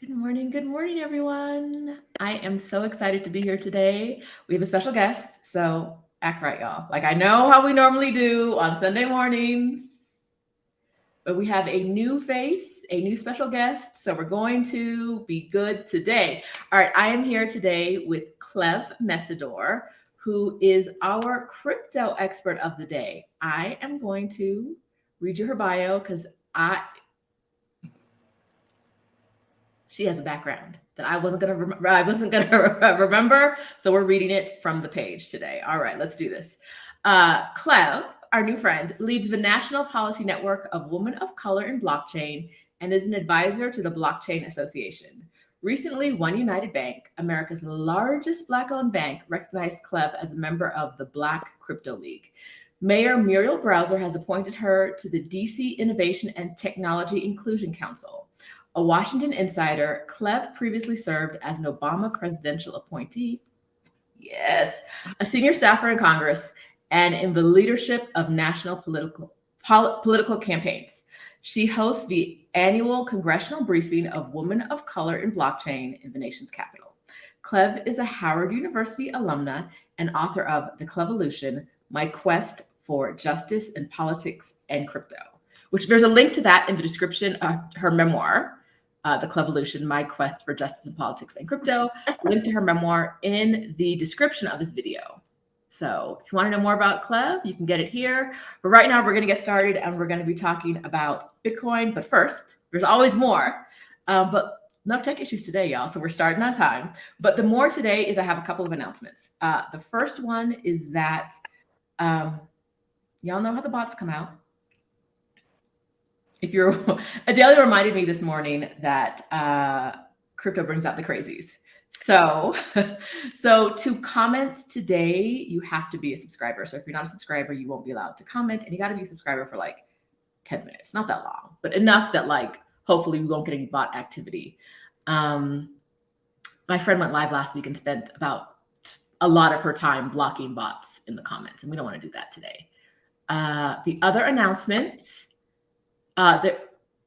Good morning, everyone. I am so excited to be here today. We have a special guest, so act right, y'all. Like I know how we normally do on Sunday mornings, but we have a new face, a new special guest, so we're going to be good today. All right, I am here today with Cleve Mesidor, who is our crypto expert of the day. I am going to read you her bio because she has a background that I wasn't gonna remember. So we're reading it from the page today. All right, let's do this. Cleve, our new friend, leads the National Policy Network of Women of Color in Blockchain and is an advisor to the Blockchain Association. Recently, OneUnited Bank, America's largest Black-owned bank, recognized Cleve as a member of the Black Crypto League. Mayor Muriel Bowser has appointed her to the DC Innovation and Technology Inclusion Council. A Washington insider, Cleve previously served as an Obama Presidential Appointee, yes, a senior staffer in Congress, and in the leadership of national political campaigns. She hosts the annual Congressional briefing of Women of Color in Blockchain in the nation's capital. Cleve is a Howard University alumna and author of The CLEVOLUTIon, My Quest for Justice in Politics and Crypto, which there's a link to that in the description of her memoir, The CLEVOLUTIon, My Quest for Justice in Politics and Crypto. Link to her memoir in the description of this video. So if you want to know more about Cleve, you can get it here. But right now we're going to get started and we're going to be talking about Bitcoin. But first, there's always more. But no tech issues today, y'all. So we're starting on time. But the more today is I have a couple of announcements. The first one is that y'all know how the bots come out. If you're, Adelia reminded me this morning that crypto brings out the crazies. So to comment today, you have to be a subscriber. So if you're not a subscriber, you won't be allowed to comment, and you got to be a subscriber for like 10 minutes, not that long, but enough that like hopefully we won't get any bot activity. My friend went live last week and spent about a lot of her time blocking bots in the comments, and we don't want to do that today. The other announcements.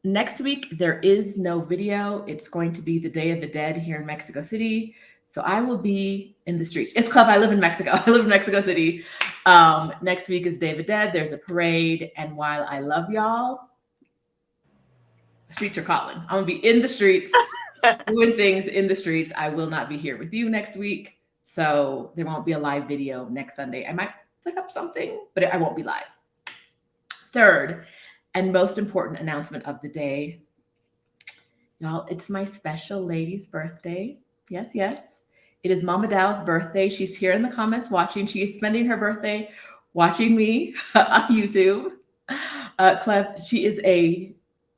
Next week, there is no video. It's going to be the Day of the Dead here in Mexico City. So I will be in the streets. It's Cleve. I live in Mexico. I live in Mexico City. Next week is Day of the Dead. There's a parade. And while I love y'all, the streets are calling. I'm going to be in the streets, doing things in the streets. I will not be here with you next week. So there won't be a live video next Sunday. I might put up something, but I won't be live. Third, and most important announcement of the day, y'all, it's my special lady's birthday. Yes, yes. It is Mama Dow's birthday. She's here in the comments watching. She is spending her birthday watching me on YouTube. Cleve, she is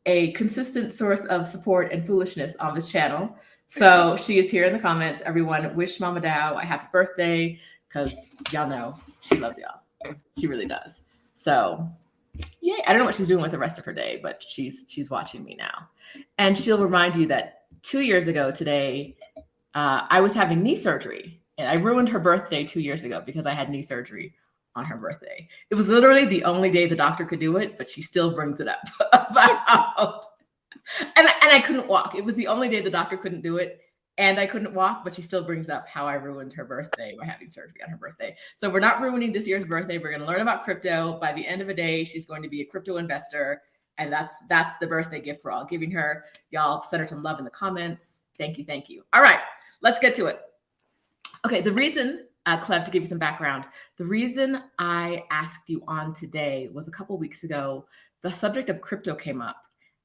a consistent source of support and foolishness on this channel. So she is here in the comments. Everyone, wish Mama Dow a happy birthday because y'all know she loves y'all. She really does. So yeah, I don't know what she's doing with the rest of her day, but she's watching me now. And she'll remind you that 2 years ago today, I was having knee surgery. And I ruined her birthday 2 years ago because I had knee surgery on her birthday. It was literally the only day the doctor could do it, but she still brings it up about. And I couldn't walk. It was the only day the doctor couldn't do it. And I couldn't walk, but she still brings up how I ruined her birthday by having surgery on her birthday. So we're not ruining this year's birthday. We're going to learn about crypto. By the end of the day, she's going to be a crypto investor. And that's the birthday gift we're all giving her. Y'all send her some love in the comments. Thank you. Thank you. All right, let's get to it. Okay, the reason, Cleve, to give you some background, the reason I asked you on today was a couple of weeks ago, the subject of crypto came up.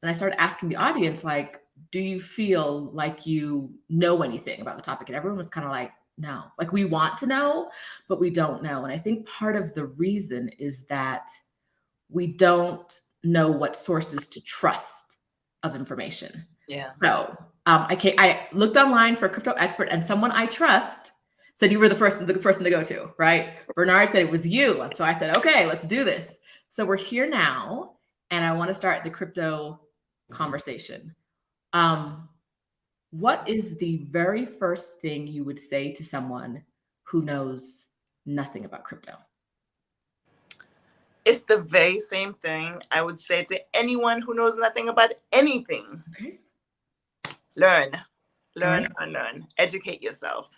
And I started asking the audience, like, do you feel like you know anything about the topic? And everyone was kind of like, no, like we want to know, but we don't know. And I think part of the reason is that we don't know what sources to trust of information. Yeah. So I looked online for a crypto expert, and someone I trust said you were the person to go to, right? Bernard said it was you. And so I said, okay, let's do this. So we're here now, and I want to start the crypto conversation. What is the very first thing you would say to someone who knows nothing about crypto? It's the very same thing I would say to anyone who knows nothing about anything. Okay. learn, Right. and learn. Educate yourself.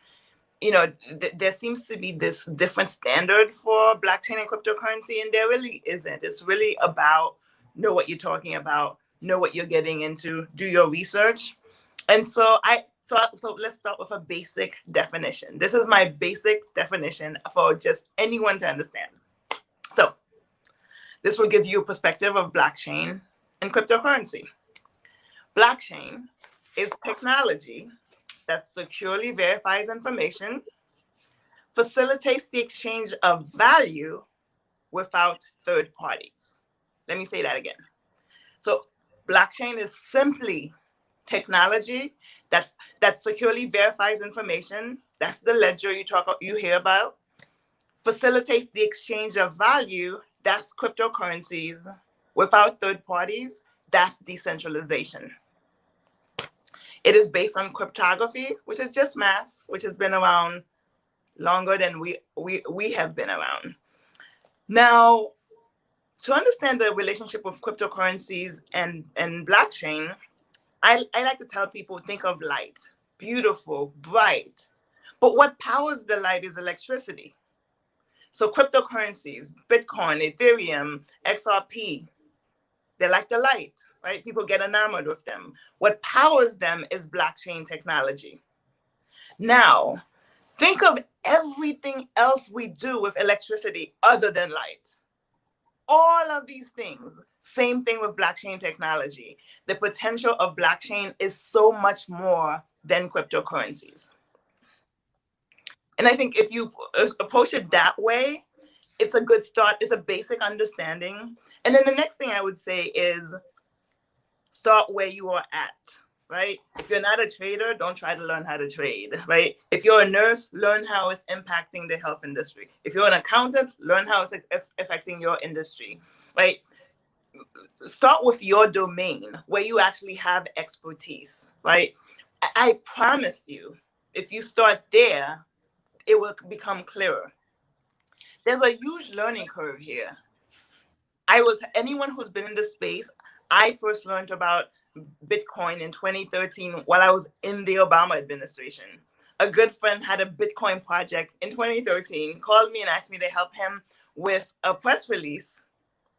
You know, there seems to be this different standard for blockchain and cryptocurrency, and there really isn't. It's really about know what you're talking about, know what you're getting into, do your research. And so let's start with a basic definition. This is my basic definition for just anyone to understand. So this will give you a perspective of blockchain and cryptocurrency. Blockchain is technology that securely verifies information, facilitates the exchange of value without third parties. Let me say that again. So blockchain is simply technology that securely verifies information. That's the ledger you hear about. Facilitates the exchange of value. That's cryptocurrencies. Without third parties, that's decentralization. It is based on cryptography, which is just math, which has been around longer than we have been around. Now, to understand the relationship of cryptocurrencies and blockchain, I like to tell people, think of light, beautiful, bright. But what powers the light is electricity. So cryptocurrencies, Bitcoin, Ethereum, XRP, they're like the light, right? People get enamored with them. What powers them is blockchain technology. Now, think of everything else we do with electricity other than light. All of these things, same thing with blockchain technology. The potential of blockchain is so much more than cryptocurrencies. And I think if you approach it that way, it's a good start. It's a basic understanding. And then the next thing I would say is start where you are at, right? If you're not a trader, don't try to learn how to trade, right? If you're a nurse, learn how it's impacting the health industry. If you're an accountant, learn how it's affecting your industry, right? Start with your domain where you actually have expertise, right? I promise you, if you start there, it will become clearer. There's a huge learning curve here. I will tell anyone who's been in this space, I first learned about Bitcoin in 2013 while I was in the Obama administration. A good friend had a Bitcoin project in 2013, called me and asked me to help him with a press release.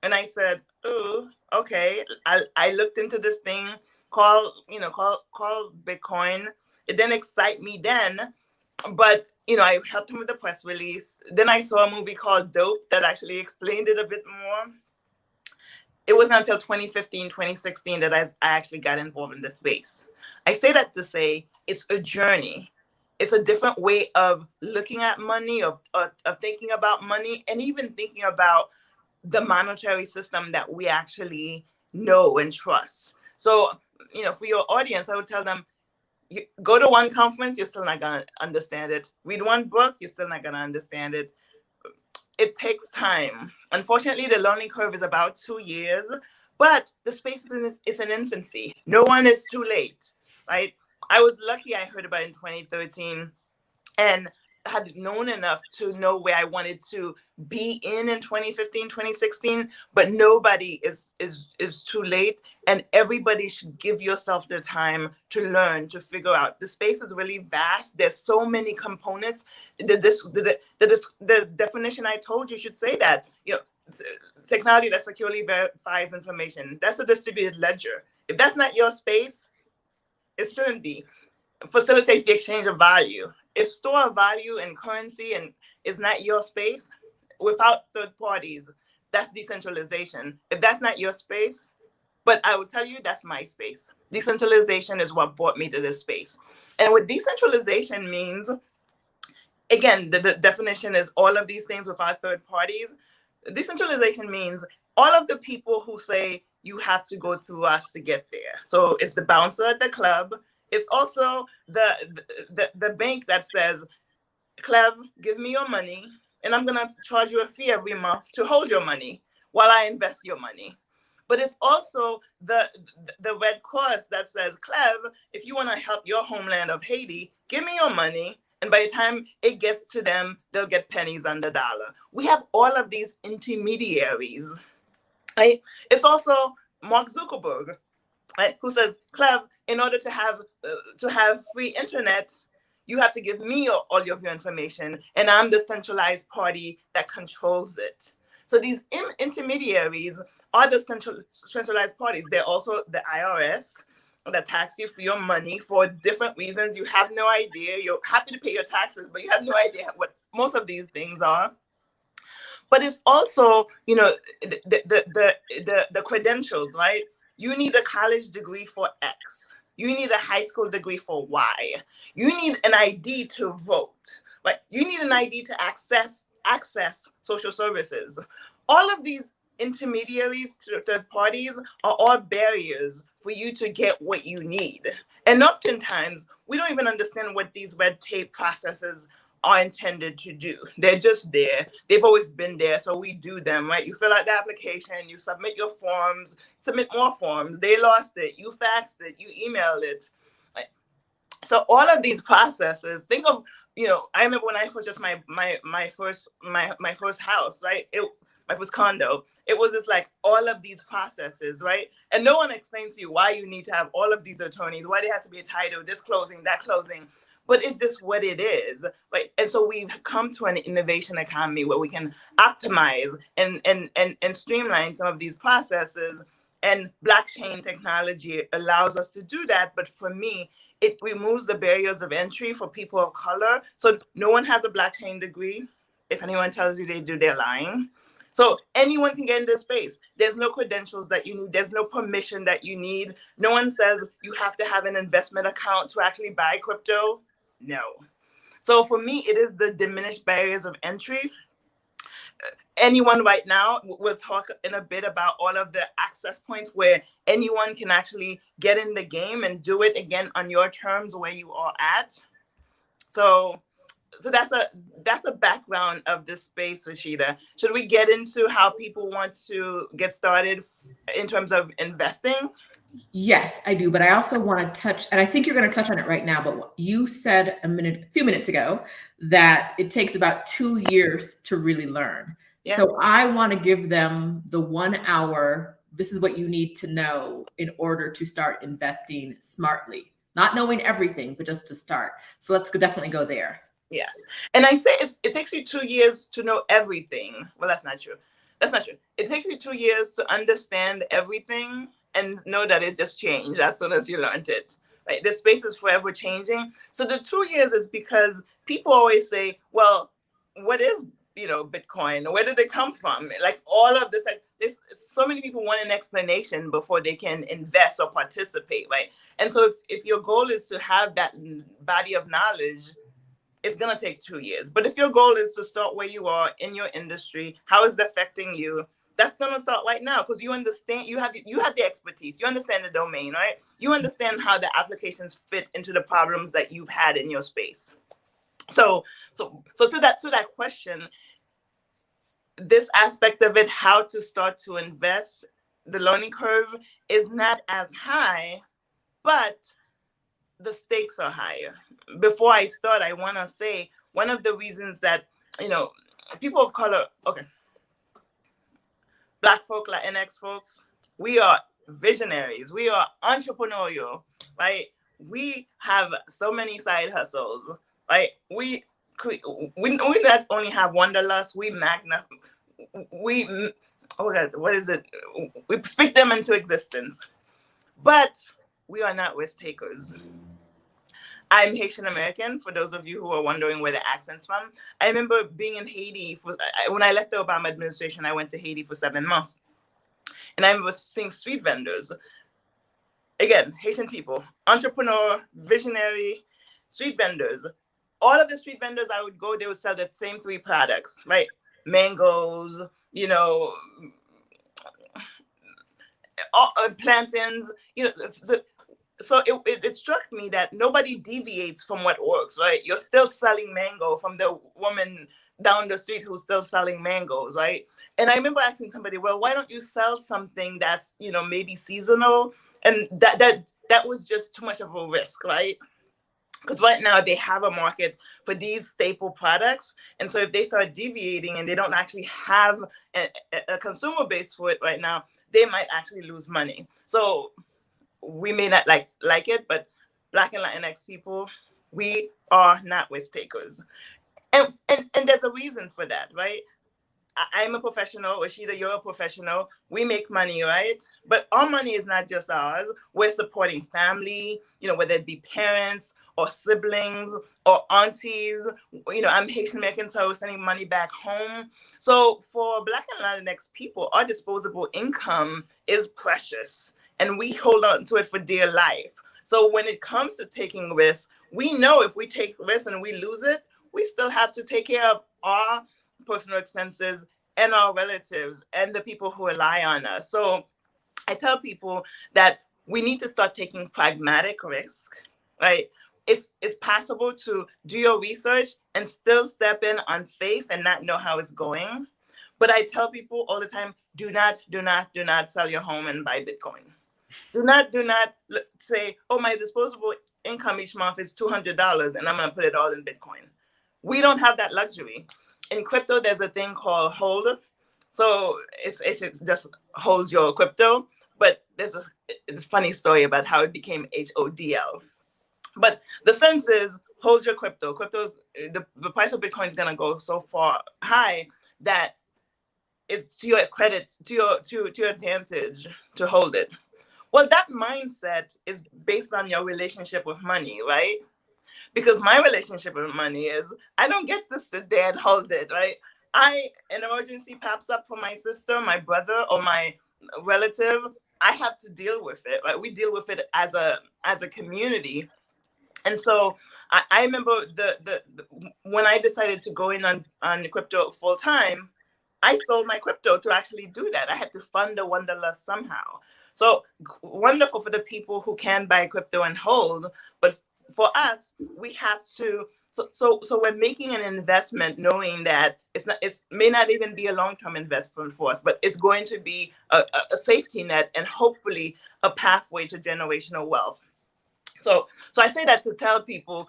And I said, oh, okay. I looked into this thing called Bitcoin. It didn't excite me then, but I helped him with the press release. Then I saw a movie called Dope that actually explained it a bit more. It wasn't until 2015, 2016 that I actually got involved in this space. I say that to say it's a journey. It's a different way of looking at money, of thinking about money, and even thinking about the monetary system that we actually know and trust. So, for your audience, I would tell them, you go to one conference, you're still not going to understand it. Read one book, you're still not going to understand it. It takes time. Unfortunately, the learning curve is about 2 years, but the space is in infancy. No one is too late, right? I was lucky I heard about it in 2013 and had known enough to know where I wanted to be in 2015, 2016, but nobody is too late, and everybody should give yourself the time to learn, to figure out. The space is really vast. There's so many components. The definition I told you should say that, technology that securely verifies information. That's a distributed ledger. If that's not your space, it shouldn't be. Facilitates the exchange of value. If store of value and currency and is not your space, without third parties, that's decentralization. If that's not your space, but I will tell you, that's my space. Decentralization is what brought me to this space. And what decentralization means, again, the definition is all of these things without third parties. Decentralization means all of the people who say you have to go through us to get there. So it's the bouncer at the club. It's also the bank that says, Cleve, give me your money, and I'm going to charge you a fee every month to hold your money while I invest your money. But it's also the Red Cross that says, Cleve, if you want to help your homeland of Haiti, give me your money. And by the time it gets to them, they'll get pennies on the dollar. We have all of these intermediaries, right? It's also Mark Zuckerberg. right? Who says, Cleve, in order to have free internet, you have to give me all of your information, and I'm the centralized party that controls it. So these intermediaries are the centralized parties. They're also the IRS that tax you for your money for different reasons. You have no idea. You're happy to pay your taxes, but you have no idea what most of these things are. But it's also, the credentials, right? You need a college degree for X. You need a high school degree for Y. You need an ID to vote. Like, you need an ID to access social services. All of these intermediaries to third parties are all barriers for you to get what you need. And oftentimes, we don't even understand what these red tape processes are intended to do. They're just there. They've always been there, so we do them, right? You fill out the application, you submit your forms, submit more forms. They lost it, you faxed it, you emailed it. Right? So all of these processes, think of, I remember when I purchased my first house, right? My first condo. It was just like all of these processes, right? And no one explains to you why you need to have all of these attorneys, why there has to be a title, this closing, that closing. But it's just what it is, right? And so we've come to an innovation economy where we can optimize and streamline some of these processes. And blockchain technology allows us to do that. But for me, it removes the barriers of entry for people of color. So no one has a blockchain degree. If anyone tells you they do, they're lying. So anyone can get into space. There's no credentials that you need. There's no permission that you need. No one says you have to have an investment account to actually buy crypto. No. So for me, it is the diminished barriers of entry. Anyone right now, we'll talk in a bit about all of the access points where anyone can actually get in the game and do it again on your terms where you are at. So that's a background of this space, Rashida. Should we get into how people want to get started in terms of investing? Yes, I do. But I also want to touch, and I think you're going to touch on it right now, but you said a few minutes ago that it takes about 2 years to really learn. Yeah. So I want to give them the 1 hour. This is what you need to know in order to start investing smartly, not knowing everything, but just to start. So let's definitely go there. Yes. And I say it takes you 2 years to know everything. Well, that's not true. That's not true. It takes you 2 years to understand everything and know that it just changed as soon as you learned it. Right? The space is forever changing. So the 2 years is because people always say, well, what is, Bitcoin? Where did it come from? Like all of this, like there's so many people want an explanation before they can invest or participate, right? And so if your goal is to have that body of knowledge, it's going to take 2 years. But if your goal is to start where you are in your industry, how is it affecting you? That's going to start right now because you understand, you have the expertise, you understand the domain, right? You understand how the applications fit into the problems that you've had in your space. So to that question, this aspect of it, how to start to invest, the learning curve is not as high, but the stakes are higher. Before I start, I want to say one of the reasons that, people of color, okay, Black folk, Latinx folks, we are visionaries. We are entrepreneurial, right? We have so many side hustles, right? We not only have wanderlust, we what is it? We speak them into existence, but we are not risk takers. I'm Haitian American, for those of you who are wondering where the accent's from. I remember being in Haiti when I left the Obama administration. I went to Haiti for 7 months. And I remember seeing street vendors. Again, Haitian people, entrepreneur, visionary, street vendors. All of the street vendors I would go, they would sell the same 3 products, right? Mangoes, plantains, so it struck me that nobody deviates from what works, right? You're still selling mango from the woman down the street who's still selling mangoes, right? And I remember asking somebody, well, why don't you sell something that's, maybe seasonal? And that was just too much of a risk, right? Because right now they have a market for these staple products. And so if they start deviating and they don't actually have a consumer base for it right now, they might actually lose money. So we may not like it, but Black and Latinx people, we are not risk takers. And there's a reason for that, right? I'm a professional, Rashida, you're a professional. We make money, right? But our money is not just ours. We're supporting family, whether it be parents or siblings or aunties. I'm Haitian American, so I was sending money back home. So for Black and Latinx people, our disposable income is precious and we hold on to it for dear life. So when it comes to taking risks, we know if we take risks and we lose it, we still have to take care of our personal expenses and our relatives and the people who rely on us. So I tell people that we need to start taking pragmatic risk, right? It's possible to do your research and still step in on faith and not know how it's going. But I tell people all the time, do not sell your home and buy Bitcoin. Do not say, oh, my disposable income each month is $200 and I'm going to put it all in Bitcoin. We don't have that luxury. In crypto, there's a thing called hold. So it should just hold your crypto. But there's a funny story about how it became HODL. But the sense is hold your crypto. The price of Bitcoin is going to go so far high that it's to your credit, to your advantage to hold it. Well, that mindset is based on your relationship with money, right? Because my relationship with money is I don't get to sit there and hold it, right? An emergency pops up for my sister, my brother, or my relative, I have to deal with it, right? We deal with it as a community. And so I remember the when I decided to go in on crypto full time, I sold my crypto to actually do that. I had to fund the wanderlust somehow. So wonderful for the people who can buy crypto and hold, but for us, we have to. So we're making an investment, knowing that it may not even be a long-term investment for us, but it's going to be a safety net and hopefully a pathway to generational wealth. So I say that to tell people,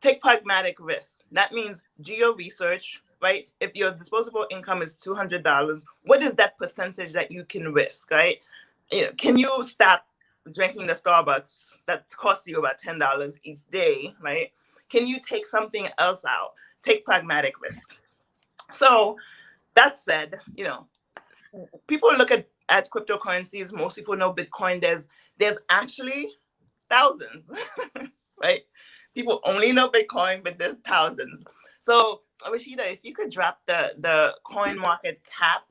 take pragmatic risks. That means do your research, right? If your disposable income is $200, what is that percentage that you can risk, right? Can you stop drinking the Starbucks that costs you about $10 each day, right? Can you take something else out? Take pragmatic risk. So that said, people look at cryptocurrencies. Most people know Bitcoin. There's actually thousands, right? People only know Bitcoin, but there's thousands. So Rashida, if you could drop the coin market cap.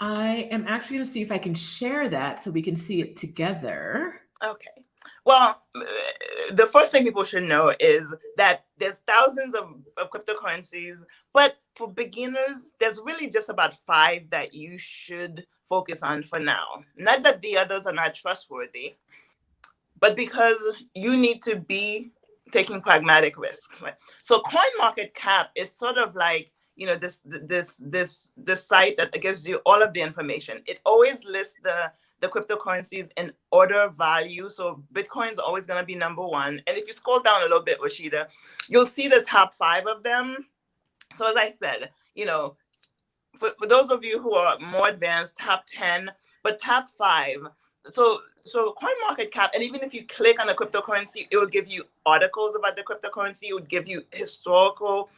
I am actually going to see if I can share that so we can see it together. Okay. Well, the first thing people should know is that there's thousands of cryptocurrencies, but for beginners, there's really just about 5 that you should focus on for now. Not that the others are not trustworthy, but because you need to be taking pragmatic risk. Right? So CoinMarketCap is sort of like, this site that gives you all of the information. It always lists the cryptocurrencies in order of value. So Bitcoin is always going to be number 1. And if you scroll down a little bit, Rashida, you'll see the top 5 of them. So as I said, for those of you who are more advanced, top 10, but top 5. So CoinMarketCap, and even if you click on a cryptocurrency, it will give you articles about the cryptocurrency. It would give you historical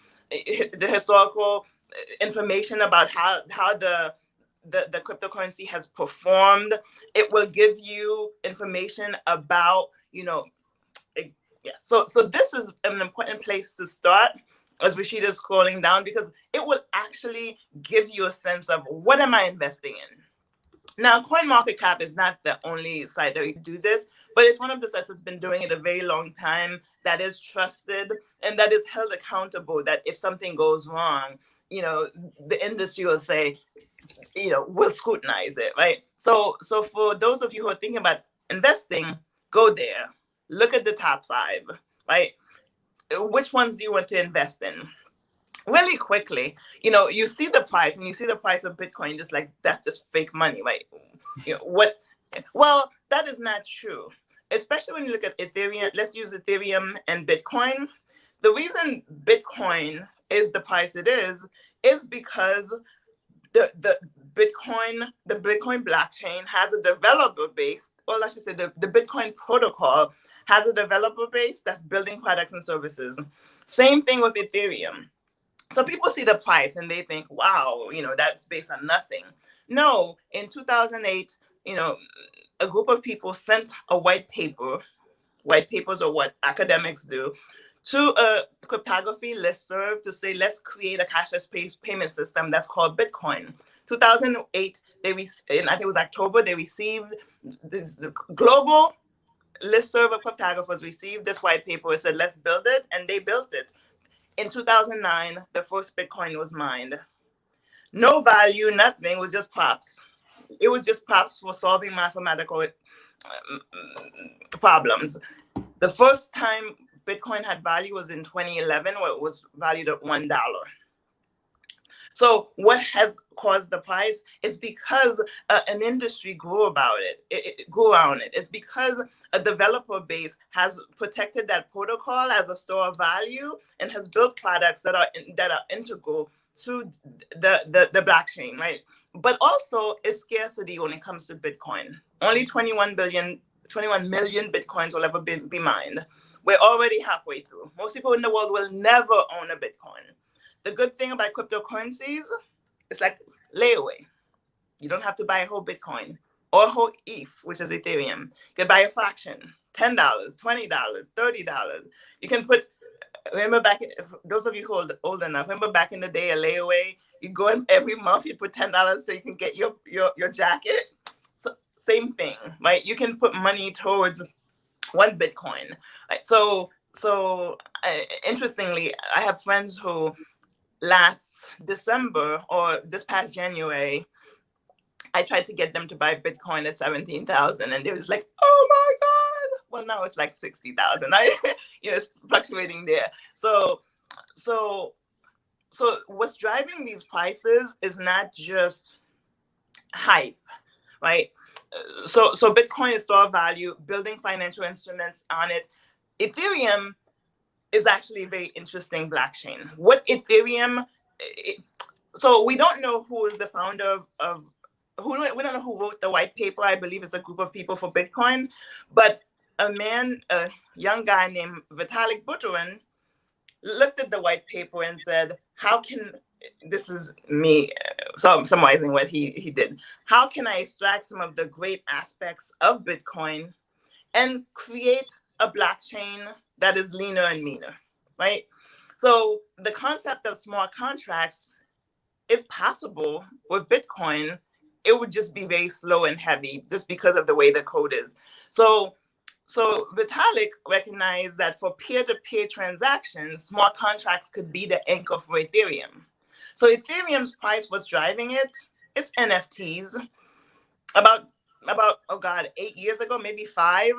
information about how the cryptocurrency has performed. It will give you information about, So this is an important place to start as Rashida is scrolling down, because it will actually give you a sense of what am I investing in. Now, CoinMarketCap is not the only site that you do this, but it's one of the sites that's been doing it a very long time, that is trusted and that is held accountable, that if something goes wrong, the industry will say, we'll scrutinize it, right? So for those of you who are thinking about investing, go there. Look at the top 5, right? Which ones do you want to invest in? Really quickly, you see the price and you see the price of Bitcoin, just like that's just fake money, right? Well, that is not true, especially when you look at Ethereum. Let's use Ethereum and Bitcoin. The reason Bitcoin is the price it is because the Bitcoin blockchain has a developer base well, I should say the Bitcoin protocol has a developer base that's building products and services. Same thing with Ethereum. So people see the price and they think, wow, that's based on nothing. No, in 2008, a group of people sent a white paper. White papers are what academics do, to a cryptography listserv to say, let's create a cashless payment system that's called Bitcoin. 2008, I think it was October, they received the global listserv of cryptographers received this white paper. It said, let's build it, and they built it. In 2009, the first Bitcoin was mined. No value, nothing, it was just props. It was just props for solving mathematical problems. The first time Bitcoin had value was in 2011, where it was valued at $1. So what has caused the price is because an industry grew about it. It grew around it. It's because a developer base has protected that protocol as a store of value and has built products that are integral to the blockchain, right? But also it's scarcity when it comes to Bitcoin. Only 21 million Bitcoins will ever be mined. We're already halfway through. Most people in the world will never own a Bitcoin. The good thing about cryptocurrencies, it's like layaway. You don't have to buy a whole Bitcoin or a whole ETH, which is Ethereum. You can buy a fraction, $10, $20, $30. You can put, remember those of you who are old enough, remember back in the day, a layaway, you go in every month, you put $10 so you can get your jacket. So same thing, right? You can put money towards one Bitcoin. Right? So interestingly, I have friends who last December or this past January, I tried to get them to buy Bitcoin at 17,000, and they was like, "Oh my God!" Well, now it's like 60,000. It's fluctuating there. So what's driving these prices is not just hype, right? So Bitcoin is store of value, building financial instruments on it. Ethereum is actually a very interesting blockchain. What Ethereum, so we don't know who is the founder of we don't know who wrote the white paper. I believe it's a group of people for Bitcoin, but a young guy named Vitalik Buterin looked at the white paper and said, how can, this is me summarizing what he did, how can I extract some of the great aspects of Bitcoin and create a blockchain that is leaner and meaner, right? So the concept of smart contracts is possible with Bitcoin. It would just be very slow and heavy just because of the way the code is. So Vitalik recognized that for peer-to-peer transactions, smart contracts could be the anchor for Ethereum. So Ethereum's price was driving it. It's NFTs. About 8 years ago, maybe 5,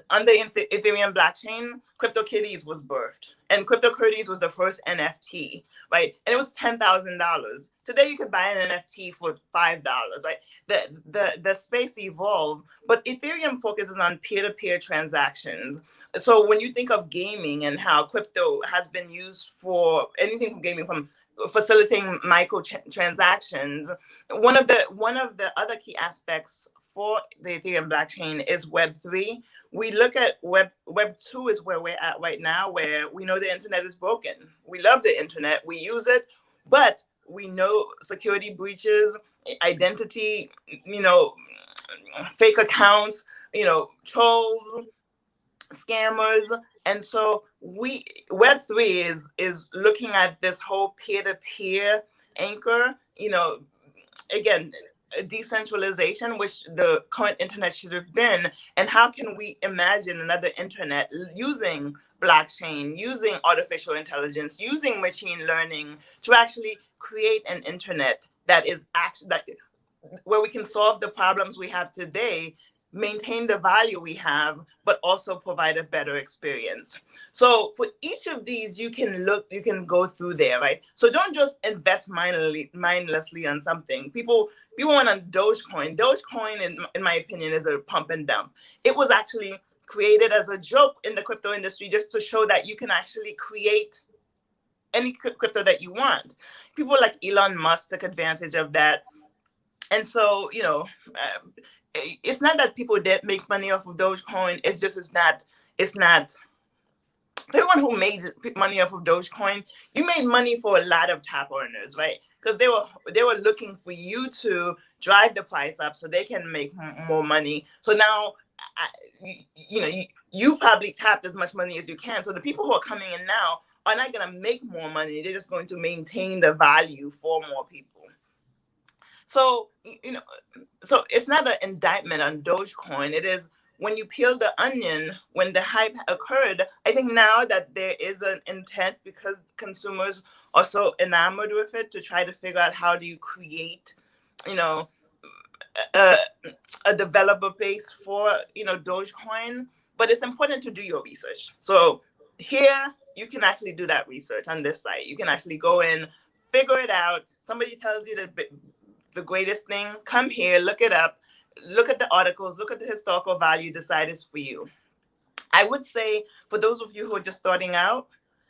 on the Ethereum blockchain, CryptoKitties was birthed. And CryptoKitties was the first NFT, right? And it was $10,000. Today you can buy an NFT for $5, right? The space evolved, but Ethereum focuses on peer-to-peer transactions. So when you think of gaming and how crypto has been used for anything from gaming, from facilitating micro transactions, one of the other key aspects for the Ethereum blockchain is Web3. We look at Web 2 is where we're at right now, where we know the internet is broken. We love the internet, we use it, but we know security breaches, identity, fake accounts, trolls, scammers. And so Web3 is looking at this whole peer-to-peer anchor, again, decentralization, which the current internet should have been, and how can we imagine another internet using blockchain, using artificial intelligence, using machine learning to actually create an internet that is where we can solve the problems we have today, maintain the value we have, but also provide a better experience. So for each of these, you can go through there, right? So don't just invest mindlessly on something. People went on Dogecoin. Dogecoin, in my opinion, is a pump and dump. It was actually created as a joke in the crypto industry just to show that you can actually create any crypto that you want. People like Elon Musk took advantage of that. And so, it's not that people that make money off of Dogecoin. It's not everyone who made money off of Dogecoin. You made money for a lot of top earners, right? Because they were looking for you to drive the price up so they can make more money. So now, you probably tapped as much money as you can. So the people who are coming in now are not going to make more money. They're just going to maintain the value for more people. So, so it's not an indictment on Dogecoin. It is, when you peel the onion, when the hype occurred, I think now that there is an intent, because consumers are so enamored with it, to try to figure out how do you create, a, a developer base for, Dogecoin. But it's important to do your research. So here, you can actually do that research on this site. You can actually go in, figure it out. Somebody tells you the greatest thing, come here, look it up, look at the articles, look at the historical value, decide it's for you. I would say, for those of you who are just starting out,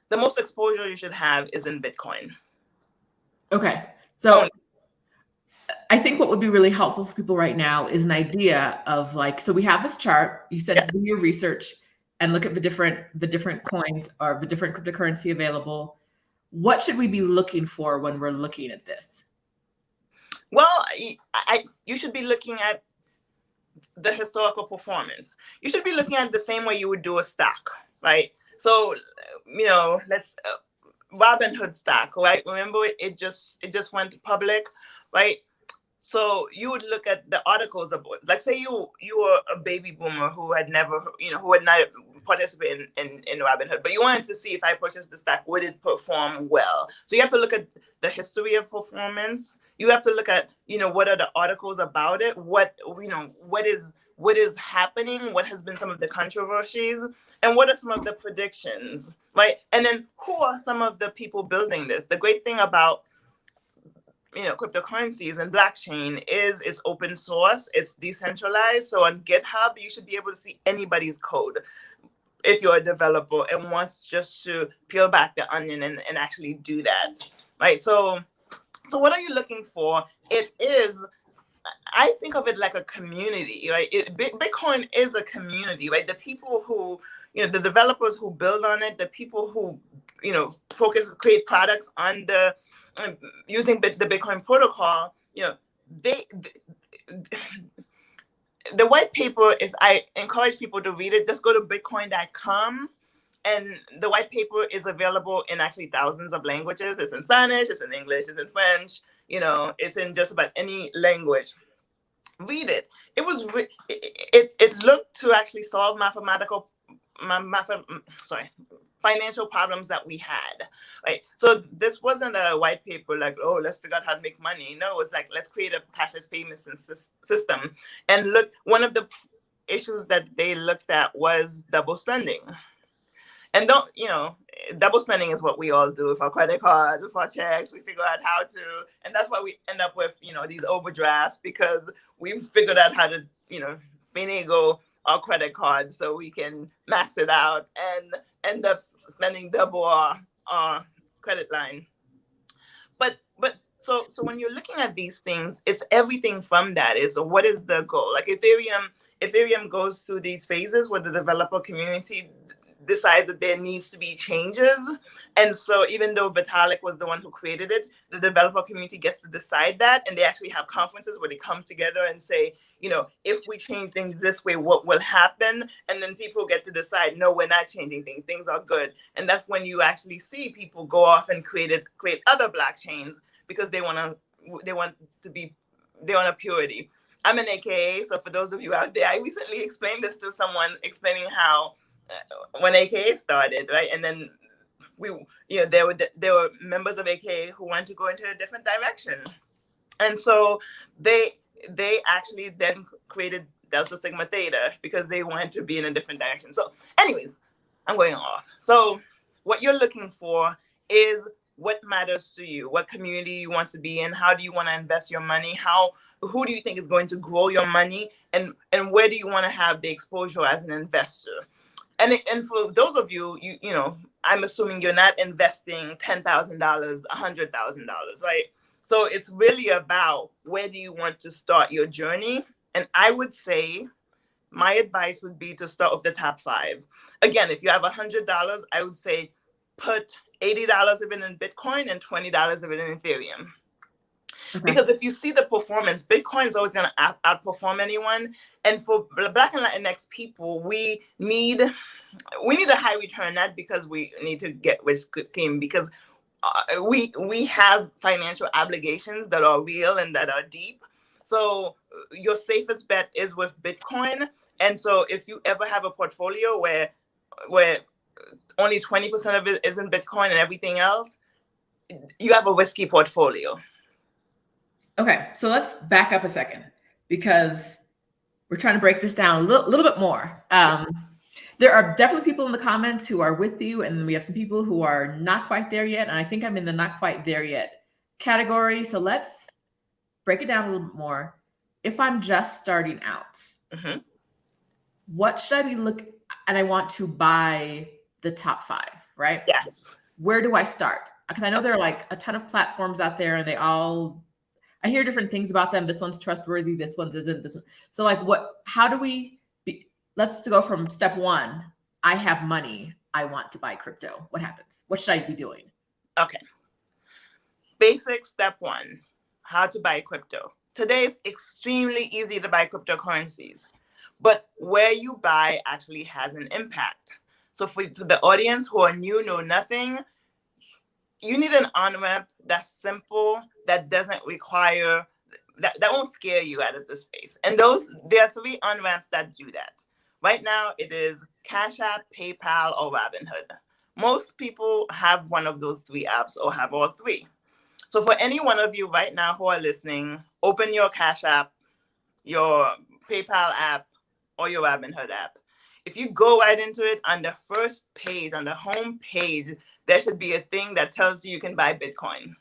the most exposure you should have is in Bitcoin. Okay. So I think what would be really helpful for people right now is an idea of, like, so we have this chart. You said to do your research and look at the different coins or the different cryptocurrency available. What should we be looking for when we're looking at this? Well, you should be looking at the historical performance. You should be looking at it the same way you would do a stock, right? So, let's Robinhood stock, right? Remember, it just went public, right? So you would look at the articles of, like, say you were a baby boomer who had never, who had not participated in Robinhood, but you wanted to see, if I purchased the stock, would it perform well? So you have to look at the history of performance. You have to look at, what are the articles about it? What is happening? What has been some of the controversies? And what are some of the predictions, right? And then who are some of the people building this? The great thing about cryptocurrencies and blockchain is it's open source, it's decentralized. So on GitHub, you should be able to see anybody's code if you're a developer and wants just to peel back the onion and actually do that, right? So what are you looking for? It is, I think of it like a community, right? Bitcoin is a community, right? The people who, the developers who build on it, the people who, create products on using the Bitcoin protocol, the white paper, if I encourage people to read it, just go to bitcoin.com, and the white paper is available in actually thousands of languages. It's in Spanish, it's in English, it's in French, it's in just about any language. Read it. It was it looked to actually solve financial problems that we had, right? So this wasn't a white paper like, oh, let's figure out how to make money. No, it's like, let's create a cashless payment system. And look, one of the issues that they looked at was double spending. And double spending is what we all do with our credit cards, with our checks. We figure out how to, and that's why we end up with, these overdrafts, because we've figured out how to, finagle our credit cards so we can max it out and end up spending double our credit line. But so when you're looking at these things, it's everything from that. Is what is the goal? Like Ethereum goes through these phases where the developer community decides that there needs to be changes. And so even though Vitalik was the one who created it, the developer community gets to decide that. And they actually have conferences where they come together and say, if we change things this way, what will happen? And then people get to decide, no, we're not changing things. Things are good. And that's when you actually see people go off and create other blockchains, because they want a purity. I'm an AKA. So for those of you out there, I recently explained this to someone, explaining how when AKA started, right? And then there were members of AKA who wanted to go into a different direction. And so they actually then created Delta Sigma Theta, because they wanted to be in a different direction. So anyways, I'm going off. So what you're looking for is what matters to you, what community you want to be in, how do you want to invest your money, who do you think is going to grow your money, and where do you want to have the exposure as an investor. And for those of you, I'm assuming you're not investing $10,000, $100,000, right? So it's really about, where do you want to start your journey? And I would say my advice would be to start with the top 5. Again, if you have $100, I would say put $80 of it in Bitcoin and $20 of it in Ethereum. Okay. Because if you see the performance, Bitcoin is always going to outperform anyone. And for Black and Latinx people, we need a high return, not because we need to get rich scheme, because we have financial obligations that are real and that are deep. So your safest bet is with Bitcoin. And so if you ever have a portfolio where only 20% of it is in Bitcoin and everything else, you have a risky portfolio. Okay, so let's back up a second, because we're trying to break this down a little bit more. There are definitely people in the comments who are with you, and we have some people who are not quite there yet. And I think I'm in the not quite there yet category. So let's break it down a little bit more. If I'm just starting out, what should I be looking? And I want to buy the top 5, right? Yes. Where do I start? Because I know there are like a ton of platforms out there, and I hear different things about them. This one's trustworthy. This one's isn't. This one. So like, how do we let's go from step 1. I have money. I want to buy crypto. What happens? What should I be doing? Okay. Basic step 1, how to buy crypto. Today it's extremely easy to buy cryptocurrencies, but where you buy actually has an impact. So for the audience who are new, know nothing, you need an on-ramp that's simple, that doesn't require, that won't scare you out of the space. And there are 3 on-ramps that do that. Right now, it is Cash App, PayPal, or Robinhood. Most people have one of those 3 apps or have all 3. So for any one of you right now who are listening, open your Cash App, your PayPal app, or your Robinhood app. If you go right into it, on the first page, on the home page, there should be a thing that tells you can buy Bitcoin.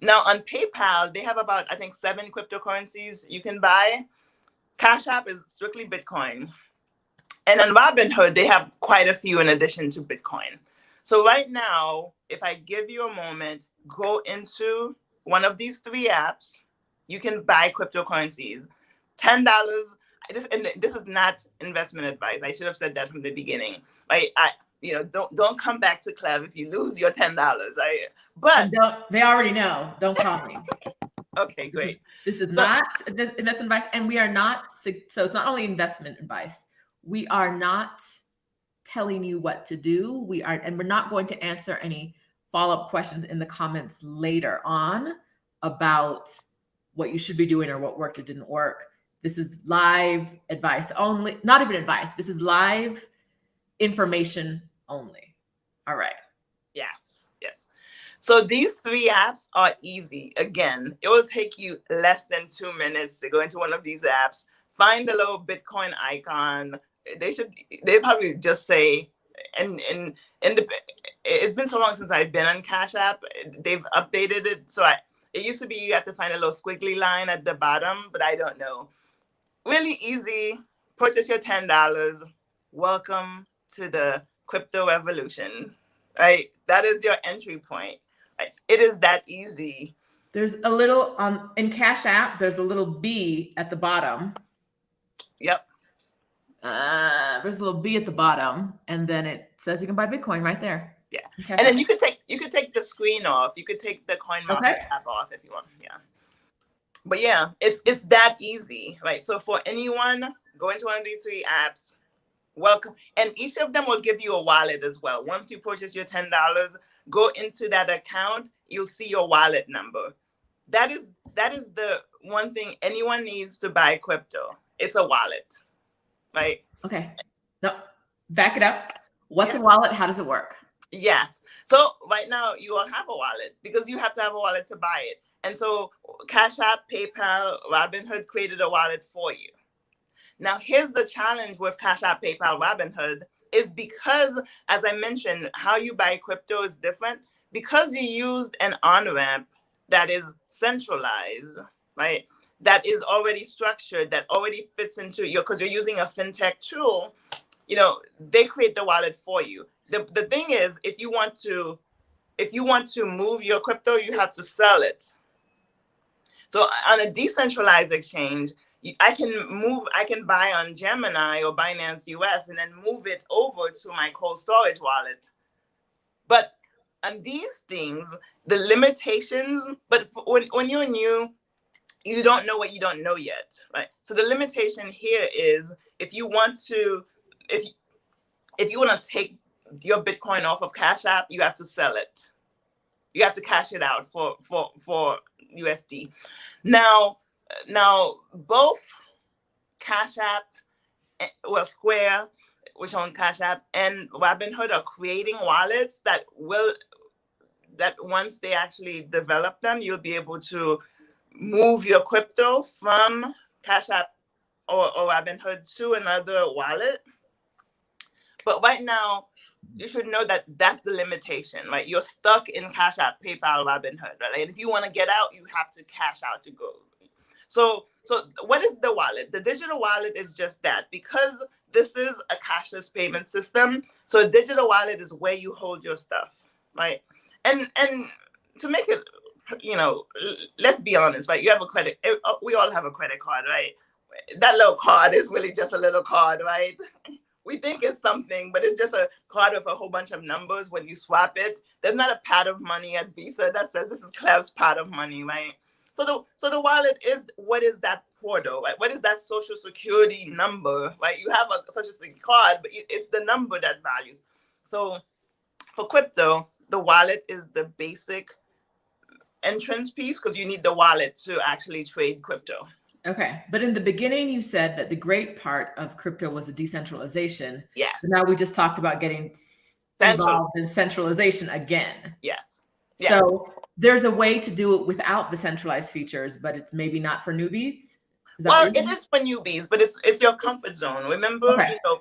Now on PayPal, they have about, I think, 7 cryptocurrencies you can buy. Cash App is strictly Bitcoin. And on Robinhood, they have quite a few in addition to Bitcoin. So right now, if I give you a moment, go into one of these 3 apps, you can buy cryptocurrencies. $10. This is not investment advice. I should have said that from the beginning. Right? Don't come back to Cleve if you lose your $10. But they already know. Don't call me. Okay, great. This is not investment advice, and we are not. So it's not only investment advice. We are not telling you what to do. And we're not going to answer any follow-up questions in the comments later on about what you should be doing or what worked or didn't work. This is live advice only, not even advice. This is live information only. All right. Yes. So these 3 apps are easy. Again, it will take you less than 2 minutes to go into one of these apps, find the little Bitcoin icon. They probably just say, it's been so long since I've been on Cash App. They've updated it. So it used to be you have to find a little squiggly line at the bottom, but I don't know. Really easy. Purchase your $10. Welcome to the crypto revolution. Right? That is your entry point. It is that easy. There's a little in Cash App, there's a little B at the bottom. Yep. There's a little B at the bottom, and then it says you can buy Bitcoin right there. Yeah. And then you could take the screen off. You could take the coin market app off if you want. Yeah. But yeah, it's that easy, right? So for anyone, go into one of these 3 apps, welcome. And each of them will give you a wallet as well. Once you purchase your $10, go into that account, you'll see your wallet number. That is the one thing anyone needs to buy crypto. It's a wallet. Right? Okay. No, back it up. What's a wallet? How does it work? Yes. So right now you will have a wallet because you have to have a wallet to buy it. And so Cash App, PayPal, Robinhood created a wallet for you. Now here's the challenge with Cash App, PayPal, Robinhood is because, as I mentioned, how you buy crypto is different. Because you used an on-ramp that is centralized, right? That is already structured, that already fits into because you're using a fintech tool, they create the wallet for you. The thing is, if you want to move your crypto, you have to sell it. So on a decentralized exchange, I can buy on Gemini or Binance US and then move it over to my cold storage wallet. But on these things, the limitations, but when you're new, you don't know what you don't know yet, right? So the limitation here is if you want to take your Bitcoin off of Cash App, you have to sell it. You have to cash it out for USD. Now both Cash App, Square, which owns Cash App, and Robinhood are creating wallets that once they actually develop them, you'll be able to move your crypto from Cash App or Robinhood to another wallet. But right now, you should know that that's the limitation, right? You're stuck in Cash App, PayPal, Robinhood, right? And if you want to get out, you have to cash out to go. So what is the wallet? The digital wallet is just that, because this is a cashless payment system. So a digital wallet is where you hold your stuff, right? And to make it, let's be honest, right? You have a credit. We all have a credit card, right? That little card is really just a little card, right? We think it's something, but it's just a card with a whole bunch of numbers. When you swap it, there's not a pad of money at Visa that says this is Cleve's pad of money, right? So the wallet is, what is that portal, right? What is that social security number, right? You have a social security card, but it's the number that values. So for crypto, the wallet is the basic entrance piece, because you need the wallet to actually trade crypto. Okay. But in the beginning, you said that the great part of crypto was the decentralization. Yes. So now we just talked about getting involved in centralization again. Yes. Yeah. So there's a way to do it without the centralized features, but it's maybe not for newbies? Well, it is for newbies, but it's your comfort zone. Remember,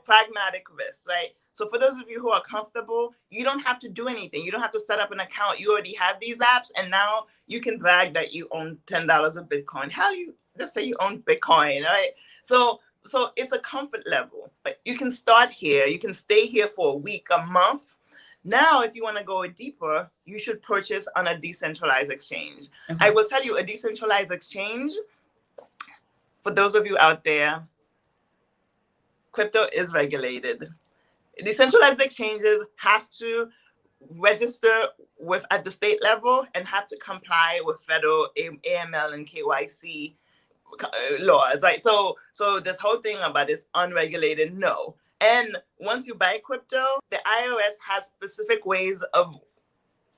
pragmatic risk, right? So for those of you who are comfortable, you don't have to do anything. You don't have to set up an account. You already have these apps, and now you can brag that you own $10 of Bitcoin. How you just say you own Bitcoin, right? So it's a comfort level. But you can start here. You can stay here for a week, a month. Now, if you want to go deeper, you should purchase on a decentralized exchange. I will tell you, a decentralized exchange, for those of you out there, crypto is regulated. Decentralized exchanges have to register at the state level and have to comply with federal AML and KYC laws, right? So this whole thing about this unregulated, no. And once you buy crypto, the IRS has specific ways of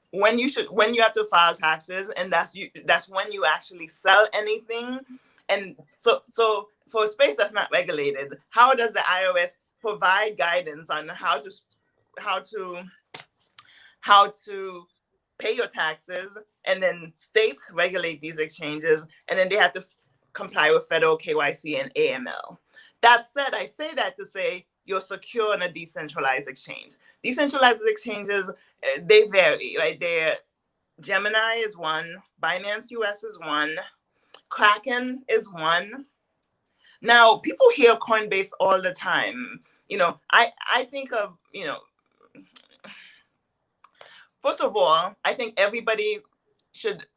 when you have to file taxes, and that's when you actually sell anything. And so for a space that's not regulated, how does the IRS provide guidance on how to pay your taxes? And then states regulate these exchanges, and then they have to comply with federal KYC and AML. That said, I say that to say you're secure in a decentralized exchange. Decentralized exchanges, they vary, right? Gemini is one, Binance US is one, Kraken is one. Now, people hear Coinbase all the time. I think of, first of all, I think everybody should